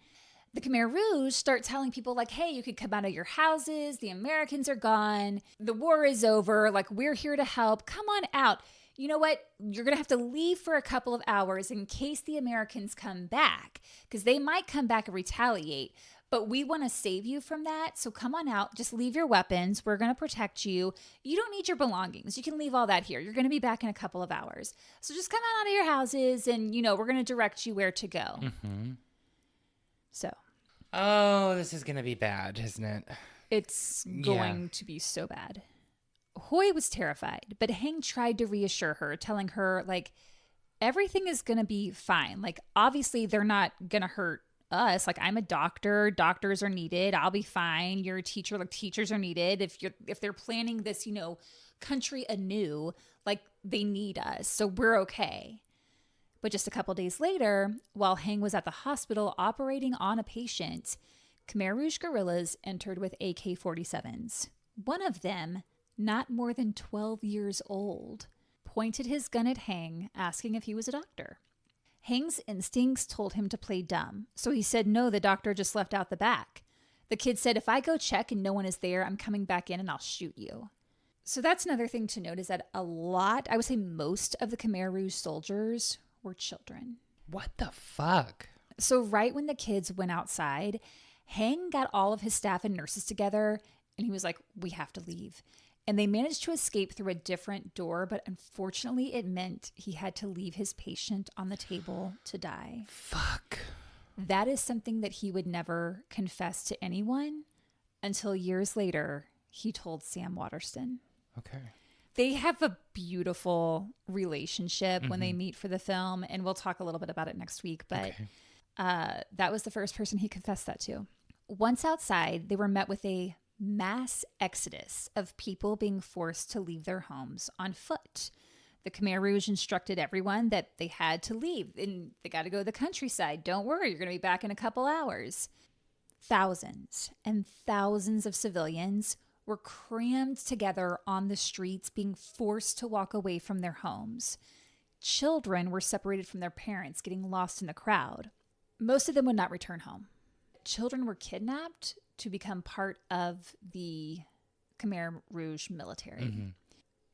The Khmer Rouge start telling people like, hey, you could come out of your houses. The Americans are gone. The war is over. Like, we're here to help. Come on out. You know what? You're going to have to leave for a couple of hours in case the Americans come back, because they might come back and retaliate. But we want to save you from that. So come on out. Just leave your weapons. We're going to protect you. You don't need your belongings. You can leave all that here. You're going to be back in a couple of hours. So just come out of your houses and, we're going to direct you where to go. So. Oh, this is going to be bad, isn't it? It's going to be so bad. Hoi was terrified, but Haing tried to reassure her, telling her, like, everything is going to be fine. Like, obviously, they're not going to hurt us. Like, I'm a doctor. Doctors are needed. I'll be fine. You're a teacher. Like, teachers are needed. If they're planning this, country anew, like, they need us. So we're okay. But just a couple days later, while Haing was at the hospital operating on a patient, Khmer Rouge guerrillas entered with AK-47s. One of them, not more than 12 years old, pointed his gun at Haing, asking if he was a doctor. Haing's instincts told him to play dumb, so he said, no, the doctor just left out the back. The kid said, if I go check and no one is there, I'm coming back in and I'll shoot you. So that's another thing to note, is that a lot, I would say most of the Khmer Rouge soldiers were children. What the fuck? So right when the kids went outside, Haing got all of his staff and nurses together, and he was like, we have to leave. And they managed to escape through a different door, but unfortunately it meant he had to leave his patient on the table to die. Fuck. That is something that he would never confess to anyone until years later he told Sam Waterston. Okay. They have a beautiful relationship when they meet for the film, and we'll talk a little bit about it next week, but that was the first person he confessed that to. Once outside, they were met with a mass exodus of people being forced to leave their homes on foot. The Khmer Rouge instructed everyone that they had to leave and they got to go to the countryside. Don't worry, you're going to be back in a couple hours. Thousands and thousands of civilians were crammed together on the streets, being forced to walk away from their homes. Children were separated from their parents, getting lost in the crowd. Most of them would not return home. Children were kidnapped to become part of the Khmer Rouge military.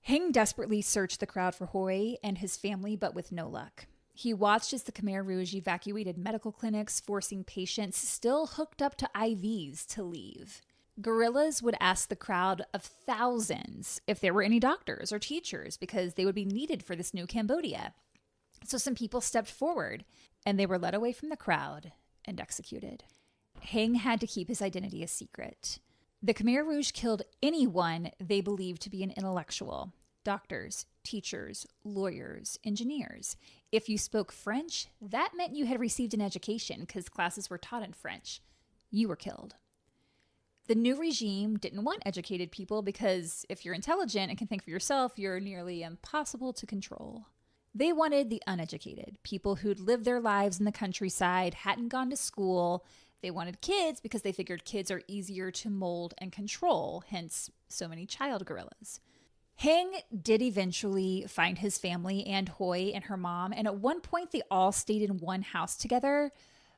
Haing desperately searched the crowd for Hoi and his family, but with no luck. He watched as the Khmer Rouge evacuated medical clinics, forcing patients still hooked up to IVs to leave. Guerrillas would ask the crowd of thousands if there were any doctors or teachers because they would be needed for this new Cambodia. So some people stepped forward and they were led away from the crowd and executed. Haing had to keep his identity a secret. The Khmer Rouge killed anyone they believed to be an intellectual. Doctors, teachers, lawyers, engineers. If you spoke French, that meant you had received an education because classes were taught in French. You were killed. The new regime didn't want educated people because if you're intelligent and can think for yourself, you're nearly impossible to control. They wanted the uneducated, people who'd lived their lives in the countryside, hadn't gone to school. They wanted kids because they figured kids are easier to mold and control, hence so many child guerrillas. Haing did eventually find his family and Hoi and her mom, and at one point they all stayed in one house together,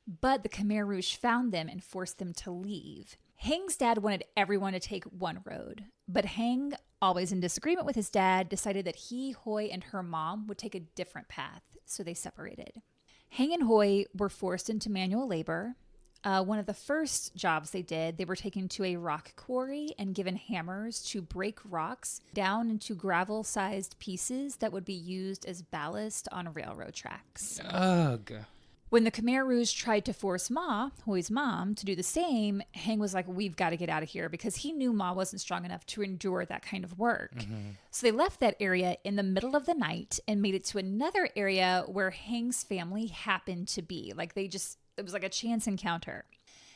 but the Khmer Rouge found them and forced them to leave. Haing's dad wanted everyone to take one road, but Haing, always in disagreement with his dad, decided that he, Hoi, and her mom would take a different path, so they separated. Haing and Hoi were forced into manual labor. One of the first jobs they did, they were taken to a rock quarry and given hammers to break rocks down into gravel-sized pieces that would be used as ballast on railroad tracks. Ugh. When the Khmer Rouge tried to force Ma, Hoi's mom, to do the same, Haing was like, we've got to get out of here because he knew Ma wasn't strong enough to endure that kind of work. So they left that area in the middle of the night and made it to another area where Haing's family happened to be. It was like a chance encounter.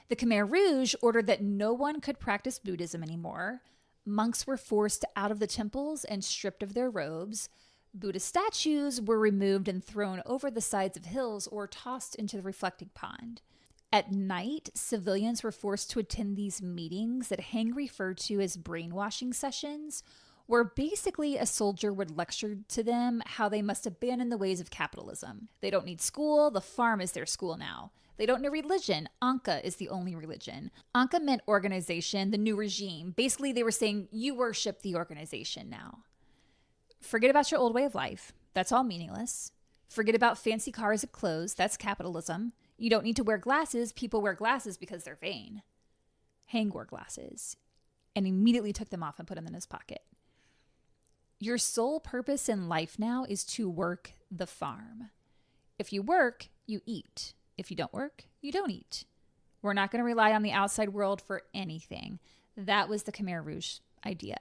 The Khmer Rouge ordered that no one could practice Buddhism anymore. Monks were forced out of the temples and stripped of their robes. Buddha statues were removed and thrown over the sides of hills or tossed into the reflecting pond. At night, civilians were forced to attend these meetings that Haing referred to as brainwashing sessions, where basically a soldier would lecture to them how they must abandon the ways of capitalism. They don't need school, the farm is their school now. They don't know religion, Anka is the only religion. Anka meant organization, the new regime. Basically, they were saying, you worship the organization now. Forget about your old way of life. That's all meaningless. Forget about fancy cars and clothes. That's capitalism. You don't need to wear glasses. People wear glasses because they're vain. Haing wore glasses and immediately took them off and put them in his pocket. Your sole purpose in life now is to work the farm. If you work, you eat. If you don't work, you don't eat. We're not going to rely on the outside world for anything. That was the Khmer Rouge idea.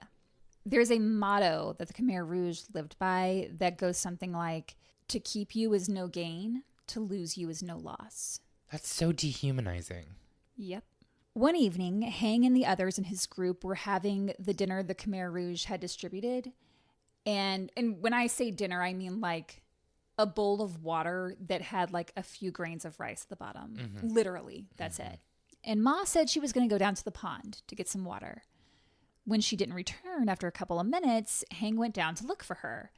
There's a motto that the Khmer Rouge lived by that goes something like, to keep you is no gain, to lose you is no loss. That's so dehumanizing. Yep. One evening, Haing and the others in his group were having the dinner the Khmer Rouge had distributed. And when I say dinner, I mean like a bowl of water that had like a few grains of rice at the bottom. Literally, that's it. And Ma said she was going to go down to the pond to get some water. When she didn't return after a couple of minutes, Haing went down to look for her,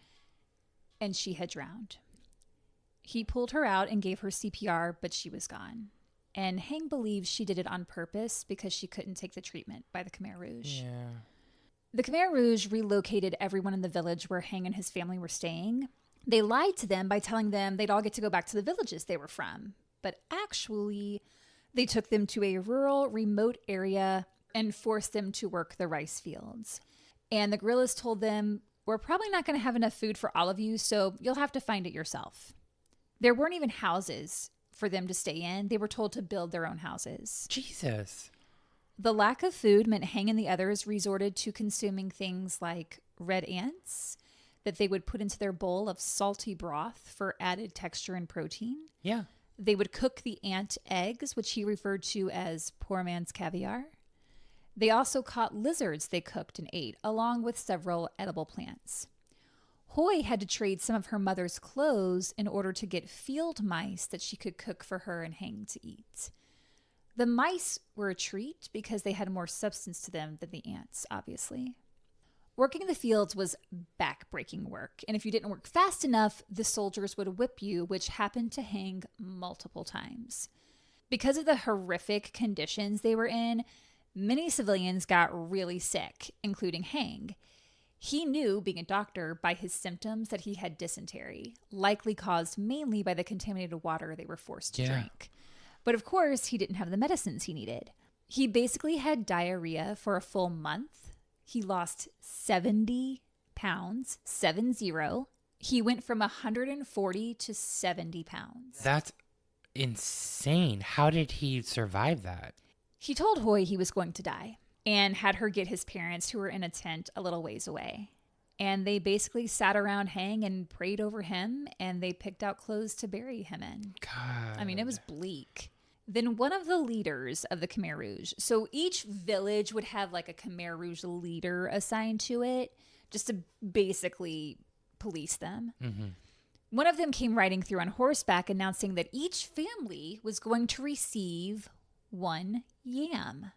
and she had drowned. He pulled her out and gave her CPR, but she was gone. And Haing believes she did it on purpose because she couldn't take the treatment by the Khmer Rouge. Yeah. The Khmer Rouge relocated everyone in the village where Haing and his family were staying. They lied to them by telling them they'd all get to go back to the villages they were from. but actually they took them to a rural, remote area and forced them to work the rice fields. And the guerrillas told them, we're probably not going to have enough food for all of you, so you'll have to find it yourself. There weren't even houses for them to stay in. They were told to build their own houses. Jesus. The lack of food meant Haing and the others resorted to consuming things like red ants that they would put into their bowl of salty broth for added texture and protein. Yeah. They would cook the ant eggs, which he referred to as poor man's caviar. They also caught lizards they cooked and ate, along with several edible plants. Hoi had to trade some of her mother's clothes in order to get field mice that she could cook for her and Haing to eat. The mice were a treat because they had more substance to them than the ants, obviously. Working in the fields was back-breaking work, and if you didn't work fast enough, the soldiers would whip you, which happened to Haing multiple times. Because of the horrific conditions they were in, many civilians got really sick, including Haing. He knew, being a doctor, by his symptoms that he had dysentery, likely caused mainly by the contaminated water they were forced to drink. But of course, he didn't have the medicines he needed. He basically had diarrhea for a full month. He lost 70 pounds, 70. He went from 140 to 70 pounds. That's insane. How did he survive that? He told Hoi he was going to die and had her get his parents, who were in a tent a little ways away. And they basically sat around Haing and prayed over him, and they picked out clothes to bury him in. God. I mean, it was bleak. Then one of the leaders of the Khmer Rouge, so each village would have like a Khmer Rouge leader assigned to it, just to basically police them. Mm-hmm. One of them came riding through on horseback announcing that each family was going to receive one yam.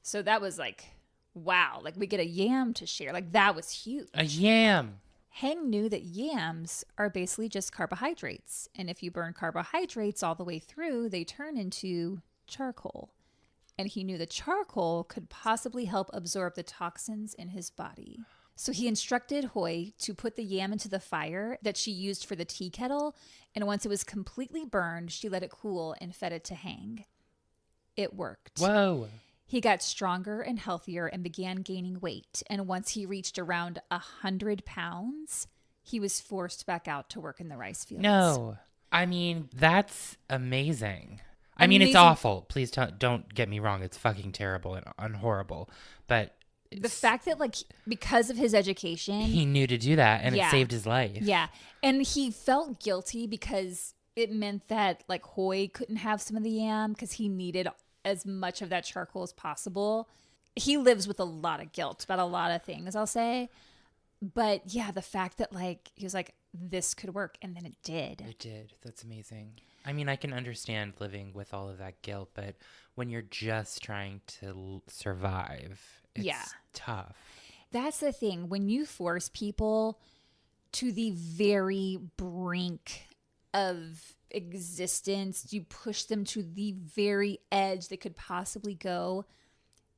So that was like, wow, like we get a yam to share. Like that was huge. A yam. Haing knew that yams are basically just carbohydrates. And if you burn carbohydrates all the way through, they turn into charcoal. And he knew the charcoal could possibly help absorb the toxins in his body. So he instructed Hoi to put the yam into the fire that she used for the tea kettle. And once it was completely burned, she let it cool and fed it to Haing. It worked. Whoa. He got stronger and healthier and began gaining weight. And once he reached around 100 pounds, he was forced back out to work in the rice fields. No. I mean, that's amazing. I mean, it's awful. Please don't get me wrong. It's fucking terrible and horrible. But the fact that, like, because of his education, he knew to do that, and it saved his life. Yeah. And he felt guilty because it meant that, like, Hoi couldn't have some of the yam because he needed as much of that charcoal as possible. He lives with a lot of guilt about a lot of things, I'll say. But yeah, the fact that like he was like, this could work, and then it did. It did. That's amazing. I mean, I can understand living with all of that guilt, but when you're just trying to survive, it's tough. That's the thing. When you force people to the very brink of existence, you push them to the very edge they could possibly go,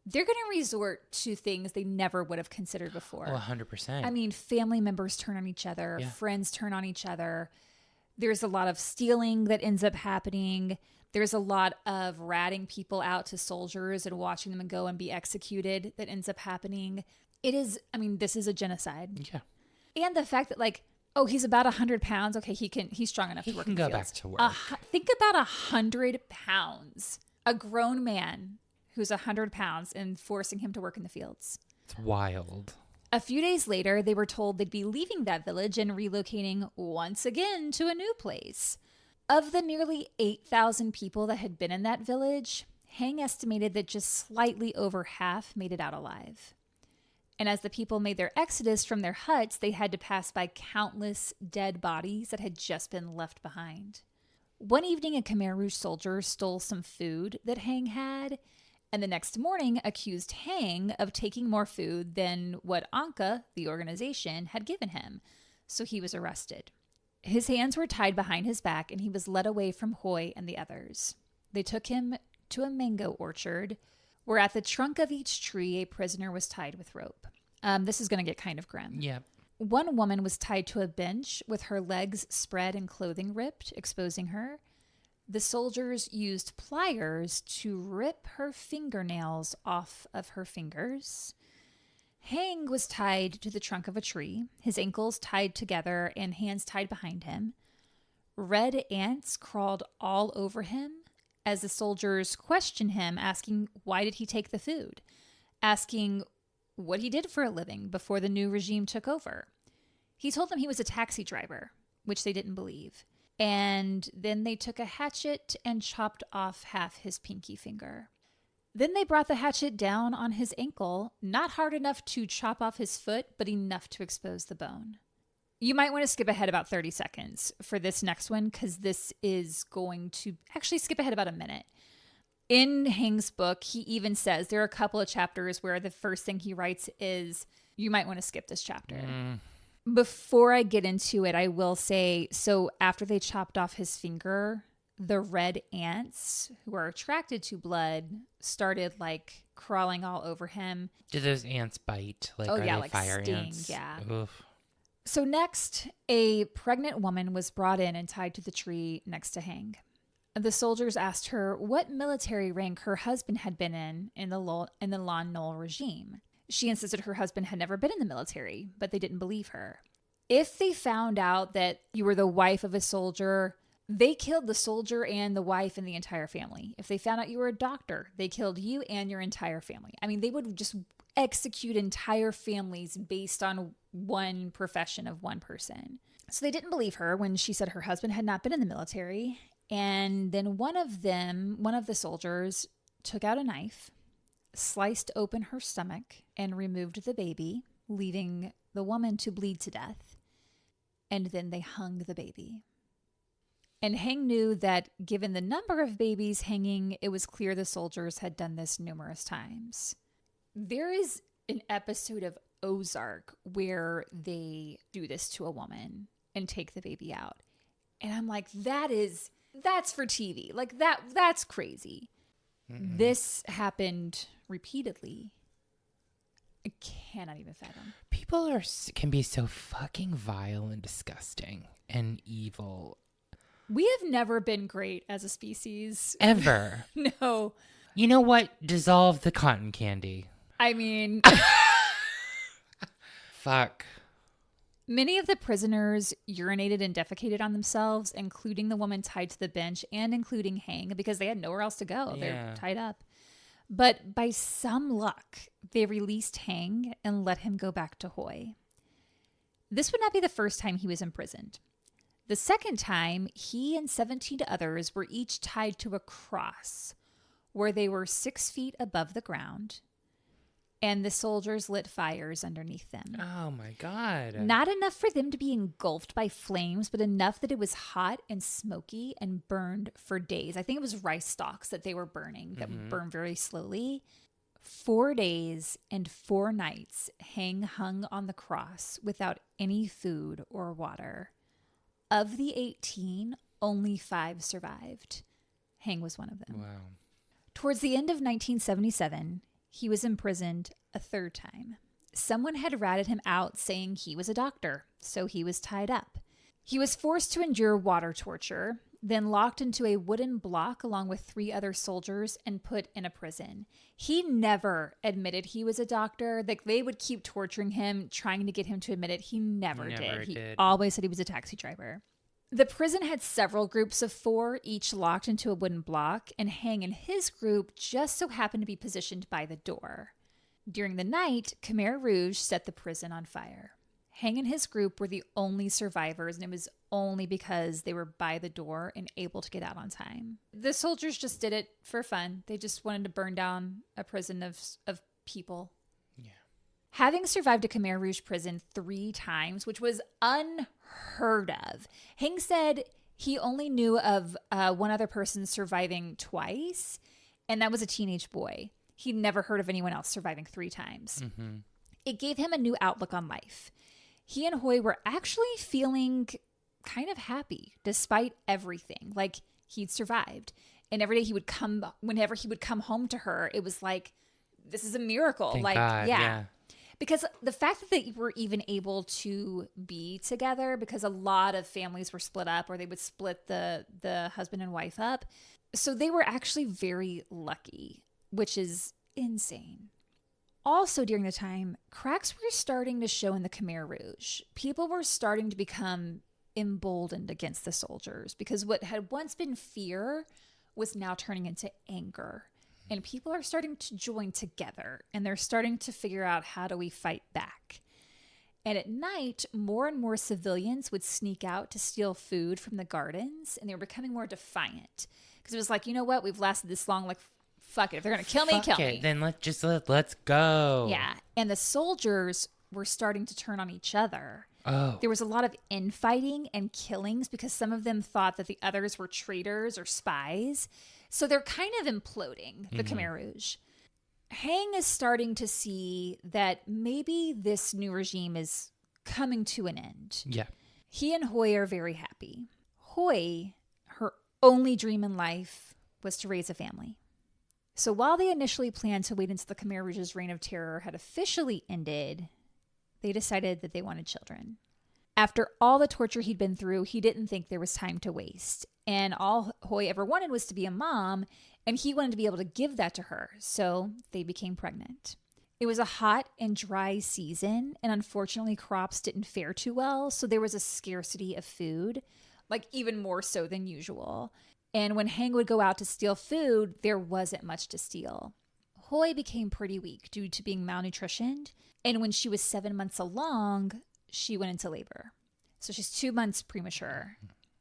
they're going to resort to things they never would have considered before. Oh, 100%. I mean, family members turn on each other, friends turn on each other. There's a lot of stealing that ends up happening. There's a lot of ratting people out to soldiers and watching them go and be executed that ends up happening. It is, I mean, this is a genocide. Yeah. And the fact that like, oh, he's about 100 pounds. Okay, he's strong enough to work in the fields. He can go back to work. Think about 100 pounds. A grown man who's 100 pounds and forcing him to work in the fields. It's wild. A few days later, they were told they'd be leaving that village and relocating once again to a new place. Of the nearly 8,000 people that had been in that village, Haing estimated that just slightly over half made it out alive. And as the people made their exodus from their huts, they had to pass by countless dead bodies that had just been left behind. One evening, a Khmer Rouge soldier stole some food that Haing had, and the next morning accused Haing of taking more food than what Anka, the organization, had given him. So he was arrested. His hands were tied behind his back, and he was led away from Hoi and the others. They took him to a mango orchard, where at the trunk of each tree, a prisoner was tied with rope. This is going to get kind of grim. Yeah. One woman was tied to a bench with her legs spread and clothing ripped, exposing her. The soldiers used pliers to rip her fingernails off of her fingers. Haing was tied to the trunk of a tree, his ankles tied together and hands tied behind him. Red ants crawled all over him as the soldiers questioned him, asking why did he take the food, asking what he did for a living before the new regime took over. He told them he was a taxi driver, which they didn't believe. And then they took a hatchet and chopped off half his pinky finger. Then they brought the hatchet down on his ankle, not hard enough to chop off his foot, but enough to expose the bone. You might want to skip ahead about 30 seconds for this next one, because this is going to actually skip ahead about a minute. In Haing's book, he even says there are a couple of chapters where the first thing he writes is, you might want to skip this chapter. Before I get into it, I will say, so after they chopped off his finger, the red ants who are attracted to blood started like crawling all over him. Do those ants bite? Like, oh, are yeah, they like fire sting, ants? yeah. Oof. So next, a pregnant woman was brought in and tied to the tree next to Haing. The soldiers asked her what military rank her husband had been in the Lon Nol regime. She insisted her husband had never been in the military, but they didn't believe her. If they found out that you were the wife of a soldier, they killed the soldier and the wife and the entire family. If they found out you were a doctor, they killed you and your entire family. I mean, they would just execute entire families based on one profession of one person. So they didn't believe her when she said her husband had not been in the military. And then one of the soldiers, took out a knife, sliced open her stomach, and removed the baby, leaving the woman to bleed to death. And then they hung the baby. And Haing knew that given the number of babies hanging, it was clear the soldiers had done this numerous times. There is an episode of Ozark where they do this to a woman and take the baby out. And I'm like, that's for TV. Like that's crazy. Mm-mm. This happened repeatedly. I cannot even fathom. People can be so fucking vile and disgusting and evil. We have never been great as a species. Ever. No. You know what? Dissolve the cotton candy. I mean... Fuck. Many of the prisoners urinated and defecated on themselves, including the woman tied to the bench and including Haing, because they had nowhere else to go. Yeah. They're tied up. But by some luck, they released Haing and let him go back to Hoi. This would not be the first time he was imprisoned. The second time, he and 17 others were each tied to a cross where they were 6 feet above the ground, and the soldiers lit fires underneath them. Oh my God. Not enough for them to be engulfed by flames, but enough that it was hot and smoky and burned for days. I think it was rice stalks that they were burning that would burn very slowly. 4 days and 4 nights, Haing hung on the cross without any food or water. Of the 18, only 5 survived. Haing was one of them. Wow. Towards the end of 1977, he was imprisoned a third time. Someone had ratted him out saying he was a doctor, so he was tied up. He was forced to endure water torture, then locked into a wooden block along with 3 other soldiers and put in a prison. He never admitted he was a doctor. Like, they would keep torturing him, trying to get him to admit it. He never did. He always said he was a taxi driver. The prison had several groups of 4, each locked into a wooden block, and Haing and his group just so happened to be positioned by the door. During the night, Khmer Rouge set the prison on fire. Haing and his group were the only survivors, and it was only because they were by the door and able to get out on time. The soldiers just did it for fun. They just wanted to burn down a prison of people. Yeah. Having survived a Khmer Rouge prison 3 times, which was unheard of, Haing said he only knew of one other person surviving twice, and that was a teenage boy. He'd never heard of anyone else surviving 3 times. Mm-hmm. It gave him a new outlook on life. He and Hoi were actually feeling kind of happy despite everything. Like, he'd survived. And every day whenever he would come home to her, it was like, this is a miracle. Thank like, God, yeah. Because the fact that they were even able to be together, because a lot of families were split up, or they would split the husband and wife up. So they were actually very lucky, which is insane. Also during the time, cracks were starting to show in the Khmer Rouge. People were starting to become emboldened against the soldiers, because what had once been fear was now turning into anger. And people are starting to join together, and they're starting to figure out, how do we fight back? And at night, more and more civilians would sneak out to steal food from the gardens, and they were becoming more defiant. Because it was like, you know what? We've lasted this long. Like, fuck it. If they're going to kill me, kill me. Then let's go. Yeah. And the soldiers were starting to turn on each other. Oh. There was a lot of infighting and killings because some of them thought that the others were traitors or spies. So they're kind of imploding, the Khmer Rouge. Haing is starting to see that maybe this new regime is coming to an end. Yeah. He and Hoi are very happy. Hoi, her only dream in life was to raise a family. So while they initially planned to wait until the Khmer Rouge's reign of terror had officially ended, they decided that they wanted children. After all the torture he'd been through, he didn't think there was time to waste. And all Hoi ever wanted was to be a mom, and he wanted to be able to give that to her. So they became pregnant. It was a hot and dry season, and unfortunately crops didn't fare too well, so there was a scarcity of food, like even more so than usual. And when Haing would go out to steal food, there wasn't much to steal. Hoi became pretty weak due to being malnutritioned, and when she was 7 months along, she went into labor. So she's 2 months premature.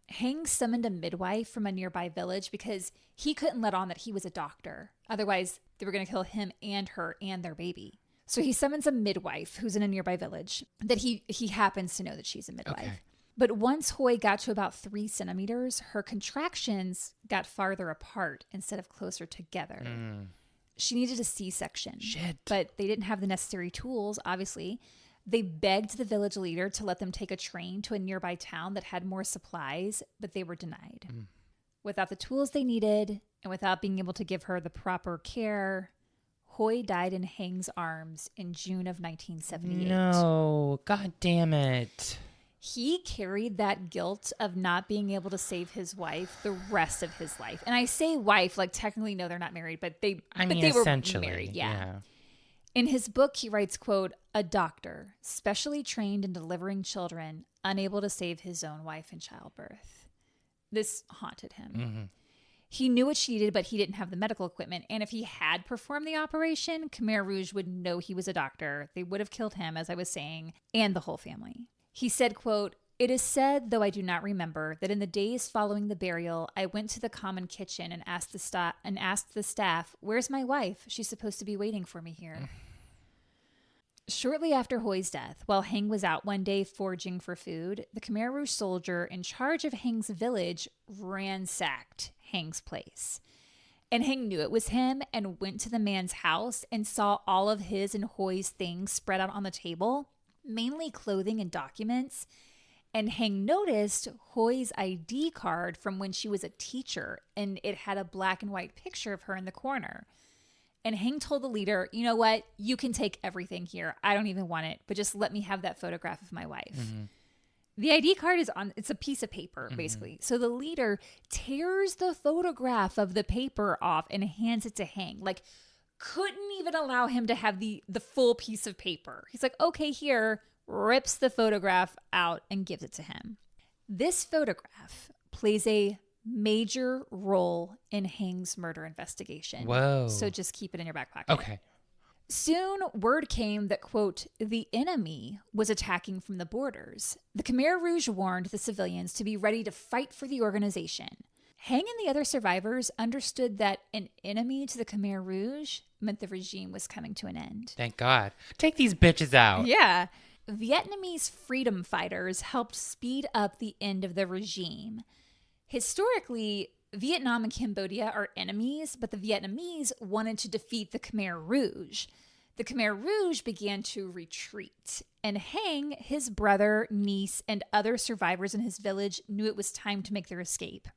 Haing summoned a midwife from a nearby village because he couldn't let on that he was a doctor. Otherwise, they were going to kill him and her and their baby. So he summons a midwife who's in a nearby village that he happens to know that she's a midwife. Okay. But once Hoi got to about 3 centimeters, her contractions got farther apart instead of closer together. She needed a C-section. Shit. But they didn't have the necessary tools, obviously. They begged the village leader to let them take a train to a nearby town that had more supplies, but they were denied. Without the tools they needed, and without being able to give her the proper care, Hoi died in Haing's arms in June of 1978. No, god damn it. He carried that guilt of not being able to save his wife the rest of his life. And I say wife, like technically, no, they're not married, but they were married. Yeah. In his book, he writes, quote, "A doctor, specially trained in delivering children, unable to save his own wife in childbirth." This haunted him. He knew what she needed, but he didn't have the medical equipment. And if he had performed the operation, Khmer Rouge would know he was a doctor. They would have killed him, as I was saying, and the whole family. He said, quote, "It is said, though I do not remember, that in the days following the burial, I went to the common kitchen and asked the staff, 'Where's my wife? She's supposed to be waiting for me here.'" Shortly after Hoi's death, while Haing was out one day foraging for food, the Khmer Rouge soldier in charge of Haing's village ransacked Haing's place. And Haing knew it was him and went to the man's house and saw all of his and Hoi's things spread out on the table, mainly clothing and documents. And Haing noticed Hoi's ID card from when she was a teacher, and it had a black and white picture of her in the corner. And Haing told the leader, "You know what? You can take everything here. I don't even want it, but just let me have that photograph of my wife." The ID card it's a piece of paper, basically. So the leader tears the photograph of the paper off and hands it to Haing. Like, couldn't even allow him to have the full piece of paper. He's like, "Okay, here," rips the photograph out and gives it to him. This photograph plays a major role in Haing's murder investigation. Whoa. So just keep it in your back pocket. Okay. Soon, word came that, quote, "the enemy was attacking from the borders." The Khmer Rouge warned the civilians to be ready to fight for the organization. Haing and the other survivors understood that an enemy to the Khmer Rouge meant the regime was coming to an end. Thank God. Take these bitches out. Yeah. Vietnamese freedom fighters helped speed up the end of the regime. Historically, Vietnam and Cambodia are enemies, but the Vietnamese wanted to defeat the Khmer Rouge. The Khmer Rouge began to retreat, and Haing, his brother, niece, and other survivors in his village knew it was time to make their escape.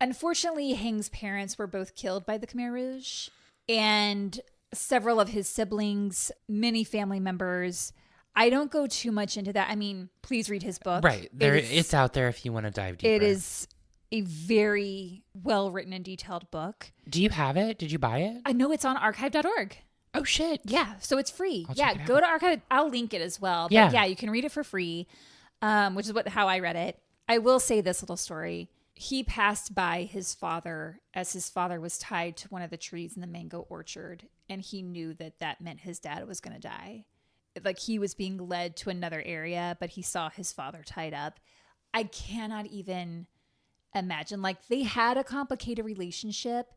Unfortunately, Haing's parents were both killed by the Khmer Rouge, and several of his siblings, many family members. I don't go too much into that. I mean, please read his book. Right. It's out there if you want to dive deeper. It is a very well-written and detailed book. Do you have it? Did you buy it? I know it's on archive.org. Oh, shit. Yeah, so it's free. Check it go out. to archive. I'll link it as well. But yeah, you can read it for free, which is how I read it. I will say this little story. He passed by his father as his father was tied to one of the trees in the mango orchard, and he knew that meant his dad was going to die. Like, he was being led to another area, but he saw his father tied up. I cannot even imagine. Like, they had a complicated relationship,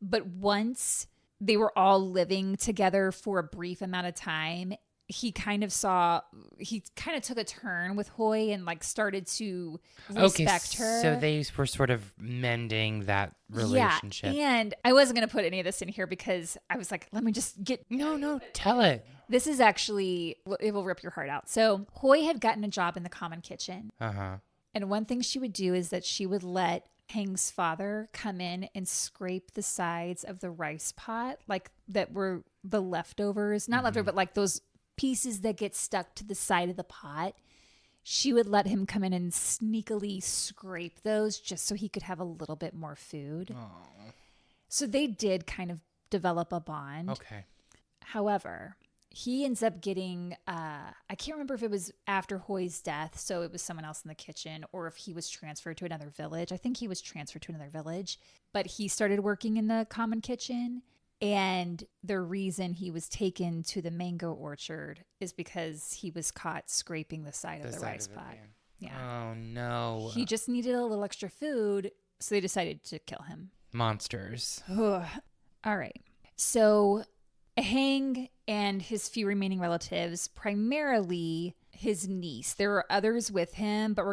but once they were all living together for a brief amount of time, he kind of took a turn with Hoi and like started to respect her. So they were sort of mending that relationship. Yeah, and I wasn't going to put any of this in here because I was like, let me just get... No, tell it. This is actually, it will rip your heart out. So Hoi had gotten a job in the common kitchen. Uh-huh. And one thing she would do is that she would let Haing's father come in and scrape the sides of the rice pot, like that were the leftovers, not leftover, but like those pieces that get stuck to the side of the pot. She would let him come in and sneakily scrape those just so he could have a little bit more food. Aww. So they did kind of develop a bond. Okay. However, he ends up getting, I can't remember if it was after Hoi's death, so it was someone else in the kitchen, or if he was transferred to another village. I think he was transferred to another village, but he started working in the common kitchen. And the reason he was taken to the mango orchard is because he was caught scraping the side of the rice pot. Yeah. Oh, no. He just needed a little extra food, so they decided to kill him. Monsters. All right. So Haing and his few remaining relatives, primarily his niece. There are others with him, but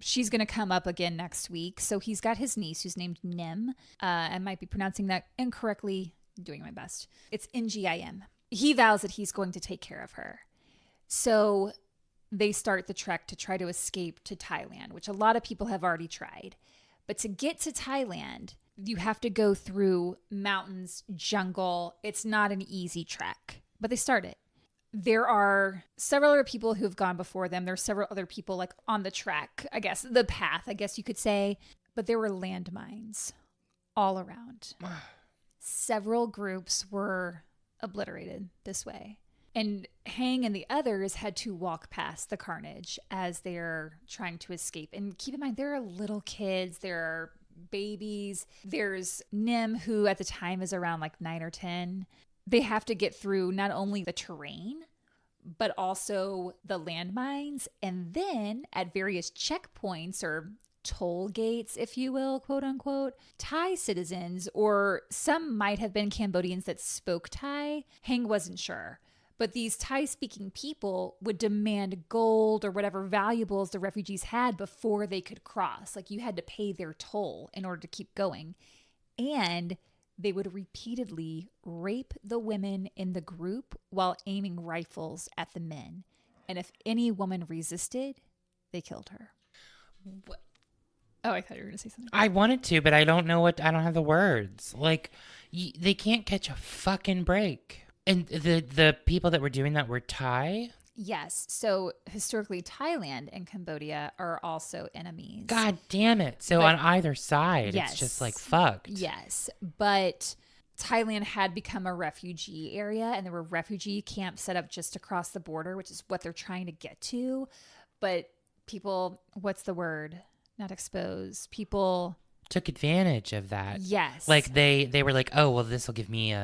she's going to come up again next week. So he's got his niece who's named Nim. I might be pronouncing that incorrectly. Doing my best. It's Ngim. He vows that he's going to take care of her. So they start the trek to try to escape to Thailand, which a lot of people have already tried. But to get to Thailand, you have to go through mountains, jungle. It's not an easy trek, but they start it. There are several other people who have gone before them. There are several other people like on the trek, I guess, the path, I guess you could say. But there were landmines all around. Several groups were obliterated this way. And Haing and the others had to walk past the carnage as they're trying to escape. And keep in mind, there are little kids, there are babies. There's Nim, who at the time is around like 9 or 10. They have to get through not only the terrain, but also the landmines. And then at various checkpoints or toll gates, if you will, quote unquote, Thai citizens, or some might have been Cambodians that spoke Thai. Haing wasn't sure. But these Thai-speaking people would demand gold or whatever valuables the refugees had before they could cross. Like, you had to pay their toll in order to keep going. And they would repeatedly rape the women in the group while aiming rifles at the men. And if any woman resisted, they killed her. What? Oh, I thought you were going to say something. I wanted to, but I don't know I don't have the words. Like, they can't catch a fucking break. And the people that were doing that were Thai? Yes. So historically, Thailand and Cambodia are also enemies. God damn it. So on either side, yes, it's just like fucked. Yes. But Thailand had become a refugee area, and there were refugee camps set up just across the border, which is what they're trying to get to. But people, what's the word? Not exposed. People took advantage of that. Yes. Like they were like, oh, well, this will give me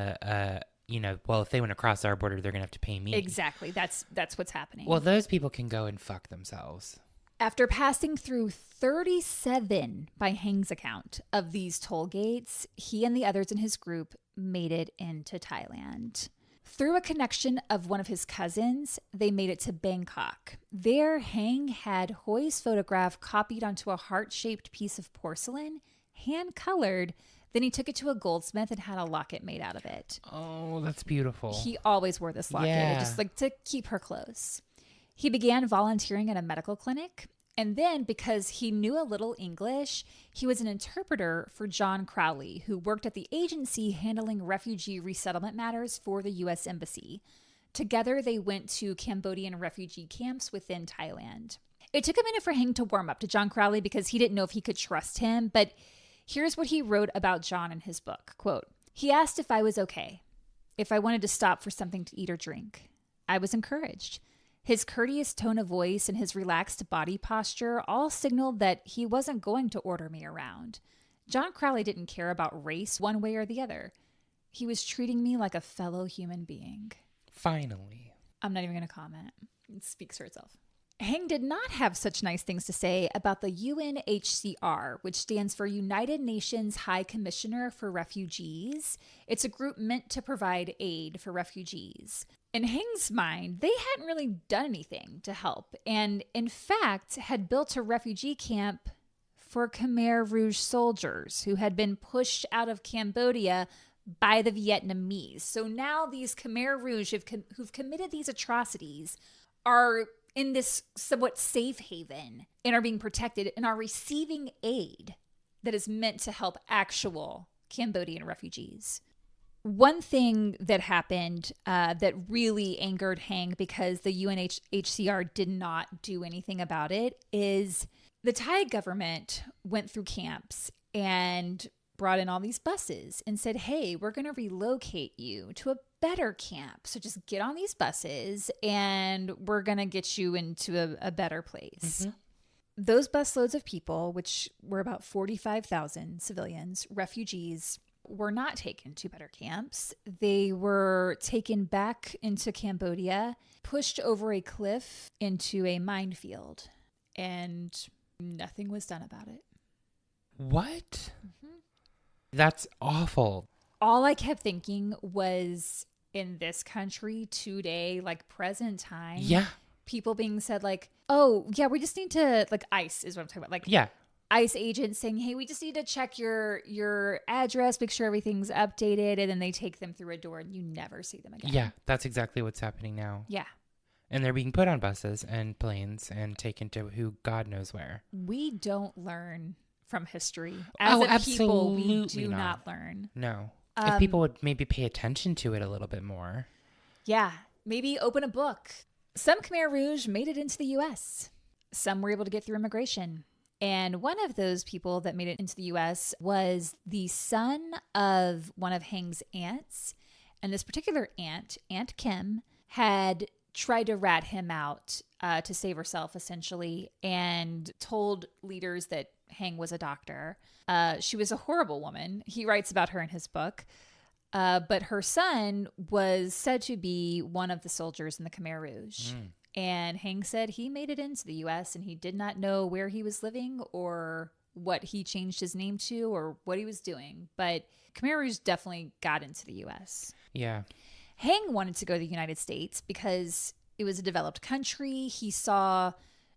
well, if they went across our border, they're going to have to pay me. Exactly. That's what's happening. Well, those people can go and fuck themselves. After passing through 37, by Haing's account, of these toll gates, he and the others in his group made it into Thailand. Through a connection of one of his cousins, they made it to Bangkok. There, Haing had Hoi's photograph copied onto a heart-shaped piece of porcelain, hand-colored. Then he took it to a goldsmith and had a locket made out of it. Oh, that's beautiful. He always wore this locket, just like to keep her close. He began volunteering at a medical clinic, And then, because he knew a little English, he was an interpreter for John Crowley, who worked at the agency handling refugee resettlement matters for the U.S. Embassy. Together, they went to Cambodian refugee camps within Thailand. It took a minute for Haing to warm up to John Crowley because he didn't know if he could trust him, but here's what he wrote about John in his book. Quote, "He asked if I was okay, if I wanted to stop for something to eat or drink. I was encouraged. His courteous tone of voice and his relaxed body posture all signaled that he wasn't going to order me around. John Crowley didn't care about race one way or the other. He was treating me like a fellow human being." Finally. I'm not even going to comment. It speaks for itself. Haing did not have such nice things to say about the UNHCR, which stands for United Nations High Commissioner for Refugees. It's a group meant to provide aid for refugees. In Haing's mind, they hadn't really done anything to help, and in fact had built a refugee camp for Khmer Rouge soldiers who had been pushed out of Cambodia by the Vietnamese. So now these Khmer Rouge who've committed these atrocities are in this somewhat safe haven and are being protected and are receiving aid that is meant to help actual Cambodian refugees. One thing that happened that really angered Haing because the UNHCR did not do anything about it is the Thai government went through camps and brought in all these buses and said, hey, we're going to relocate you to a better camp. So just get on these buses and we're going to get you into a better place. Mm-hmm. Those busloads of people, which were about 45,000 civilians, refugees, were not taken to better camps. They were taken back into Cambodia, pushed over a cliff into a minefield, and nothing was done about it. What? Mm-hmm. That's awful. All I kept thinking was, in this country today, like present time, yeah, people being said like, oh, yeah, we just need to, like ICE is what I'm talking about. Like, yeah. ICE agents saying, hey, we just need to check your address, make sure everything's updated, and then they take them through a door and you never see them again. Yeah, that's exactly what's happening now. Yeah. And they're being put on buses and planes and taken to who God knows where. We don't learn from history. As a people, we do not learn. No. If people would maybe pay attention to it a little bit more. Yeah. Maybe open a book. Some Khmer Rouge made it into the U.S. Some were able to get through immigration. And one of those people that made it into the U.S. was the son of one of Haing's aunts. And this particular aunt, Aunt Kim, had tried to rat him out to save herself, essentially, and told leaders that Haing was a doctor. She was a horrible woman. He writes about her in his book. But her son was said to be one of the soldiers in the Khmer Rouge. Mm. And Haing said he made it into the U.S. and he did not know where he was living or what he changed his name to or what he was doing. But Khmer Rouge definitely got into the U.S. Yeah. Haing wanted to go to the United States because it was a developed country. He saw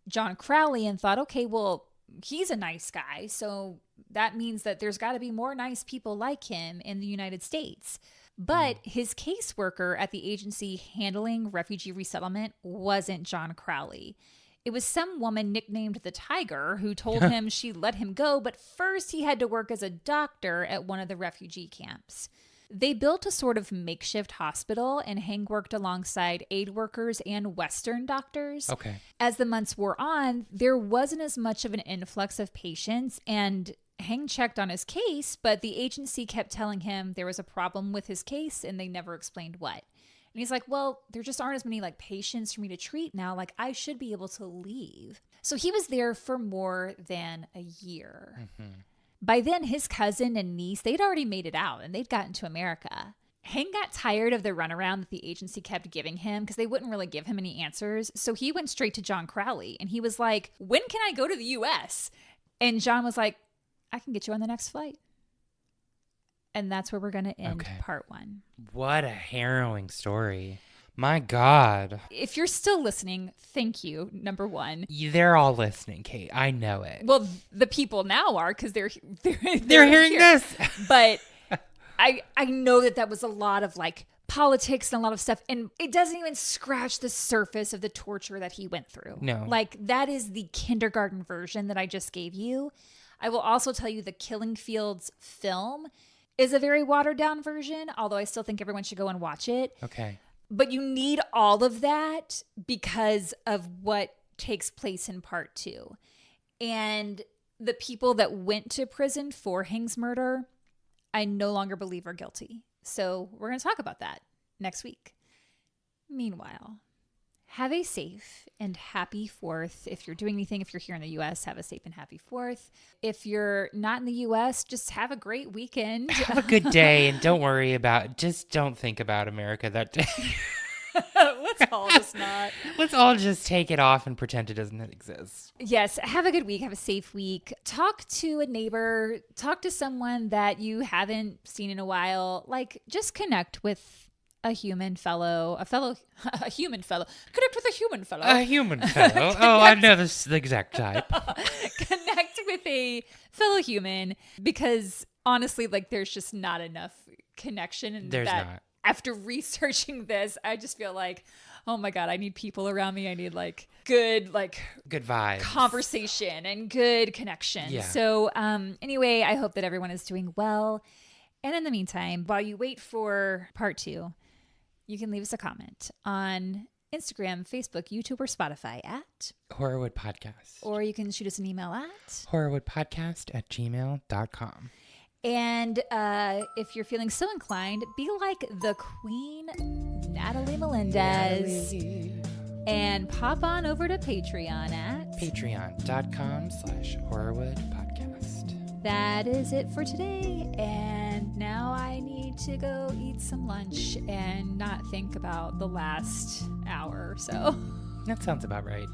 John Crowley and thought, okay, well, he's a nice guy. So that means that there's got to be more nice people like him in the United States. But his caseworker at the agency handling refugee resettlement wasn't John Crowley. It was some woman nicknamed the Tiger who told him she'd let him go, but first he had to work as a doctor at one of the refugee camps. They built a sort of makeshift hospital, and Haing worked alongside aid workers and Western doctors. Okay. As the months wore on, there wasn't as much of an influx of patients, and Haing checked on his case, but the agency kept telling him there was a problem with his case, and they never explained what. And he's like, well, there just aren't as many like patients for me to treat now. Like, I should be able to leave. So he was there for more than a year. Mm-hmm. By then, his cousin and niece, they'd already made it out and they'd gotten to America. Haing got tired of the runaround that the agency kept giving him because they wouldn't really give him any answers. So he went straight to John Crowley and he was like, when can I go to the U.S.? And John was like, I can get you on the next flight. And that's where we're going to end part one. What a harrowing story. My God. If you're still listening, thank you, number one. They're all listening, Kate. I know it. Well, the people now are because they're hearing here. this. But I know that was a lot of like politics and a lot of stuff. And it doesn't even scratch the surface of the torture that he went through. No. Like, that is the kindergarten version that I just gave you. I will also tell you the Killing Fields film is a very watered down version, although I still think everyone should go and watch it. Okay. But you need all of that because of what takes place in part 2. And the people that went to prison for Haing's murder, I no longer believe are guilty. So we're going to talk about that next week. Meanwhile, have a safe and happy 4th. If you're doing anything, if you're here in the U.S., have a safe and happy 4th. If you're not in the U.S., just have a great weekend. Have a good day and don't worry just don't think about America that day. Let's all just take it off and pretend it doesn't exist. Yes. Have a good week. Have a safe week. Talk to a neighbor. Talk to someone that you haven't seen in a while. Like, just connect with a human fellow. Connect with a human fellow. A human fellow. Oh, I know this the exact type. Connect with a fellow human, because honestly, like, there's just not enough connection. And there's not. After researching this, I just feel like, oh my God, I need people around me. I need good vibes, conversation and good connection. Yeah. So anyway, I hope that everyone is doing well. And in the meantime, while you wait for part 2, you can leave us a comment on Instagram, Facebook, YouTube, or Spotify at Horrorwood Podcast. Or you can shoot us an email at horrorwoodpodcast@gmail.com. And if you're feeling so inclined, be like the Queen Natalie Melendez and pop on over to Patreon at patreon.com/horrorwoodpodcast. That is it for today. And now I need to go eat some lunch and not think about the last hour or so. That sounds about right.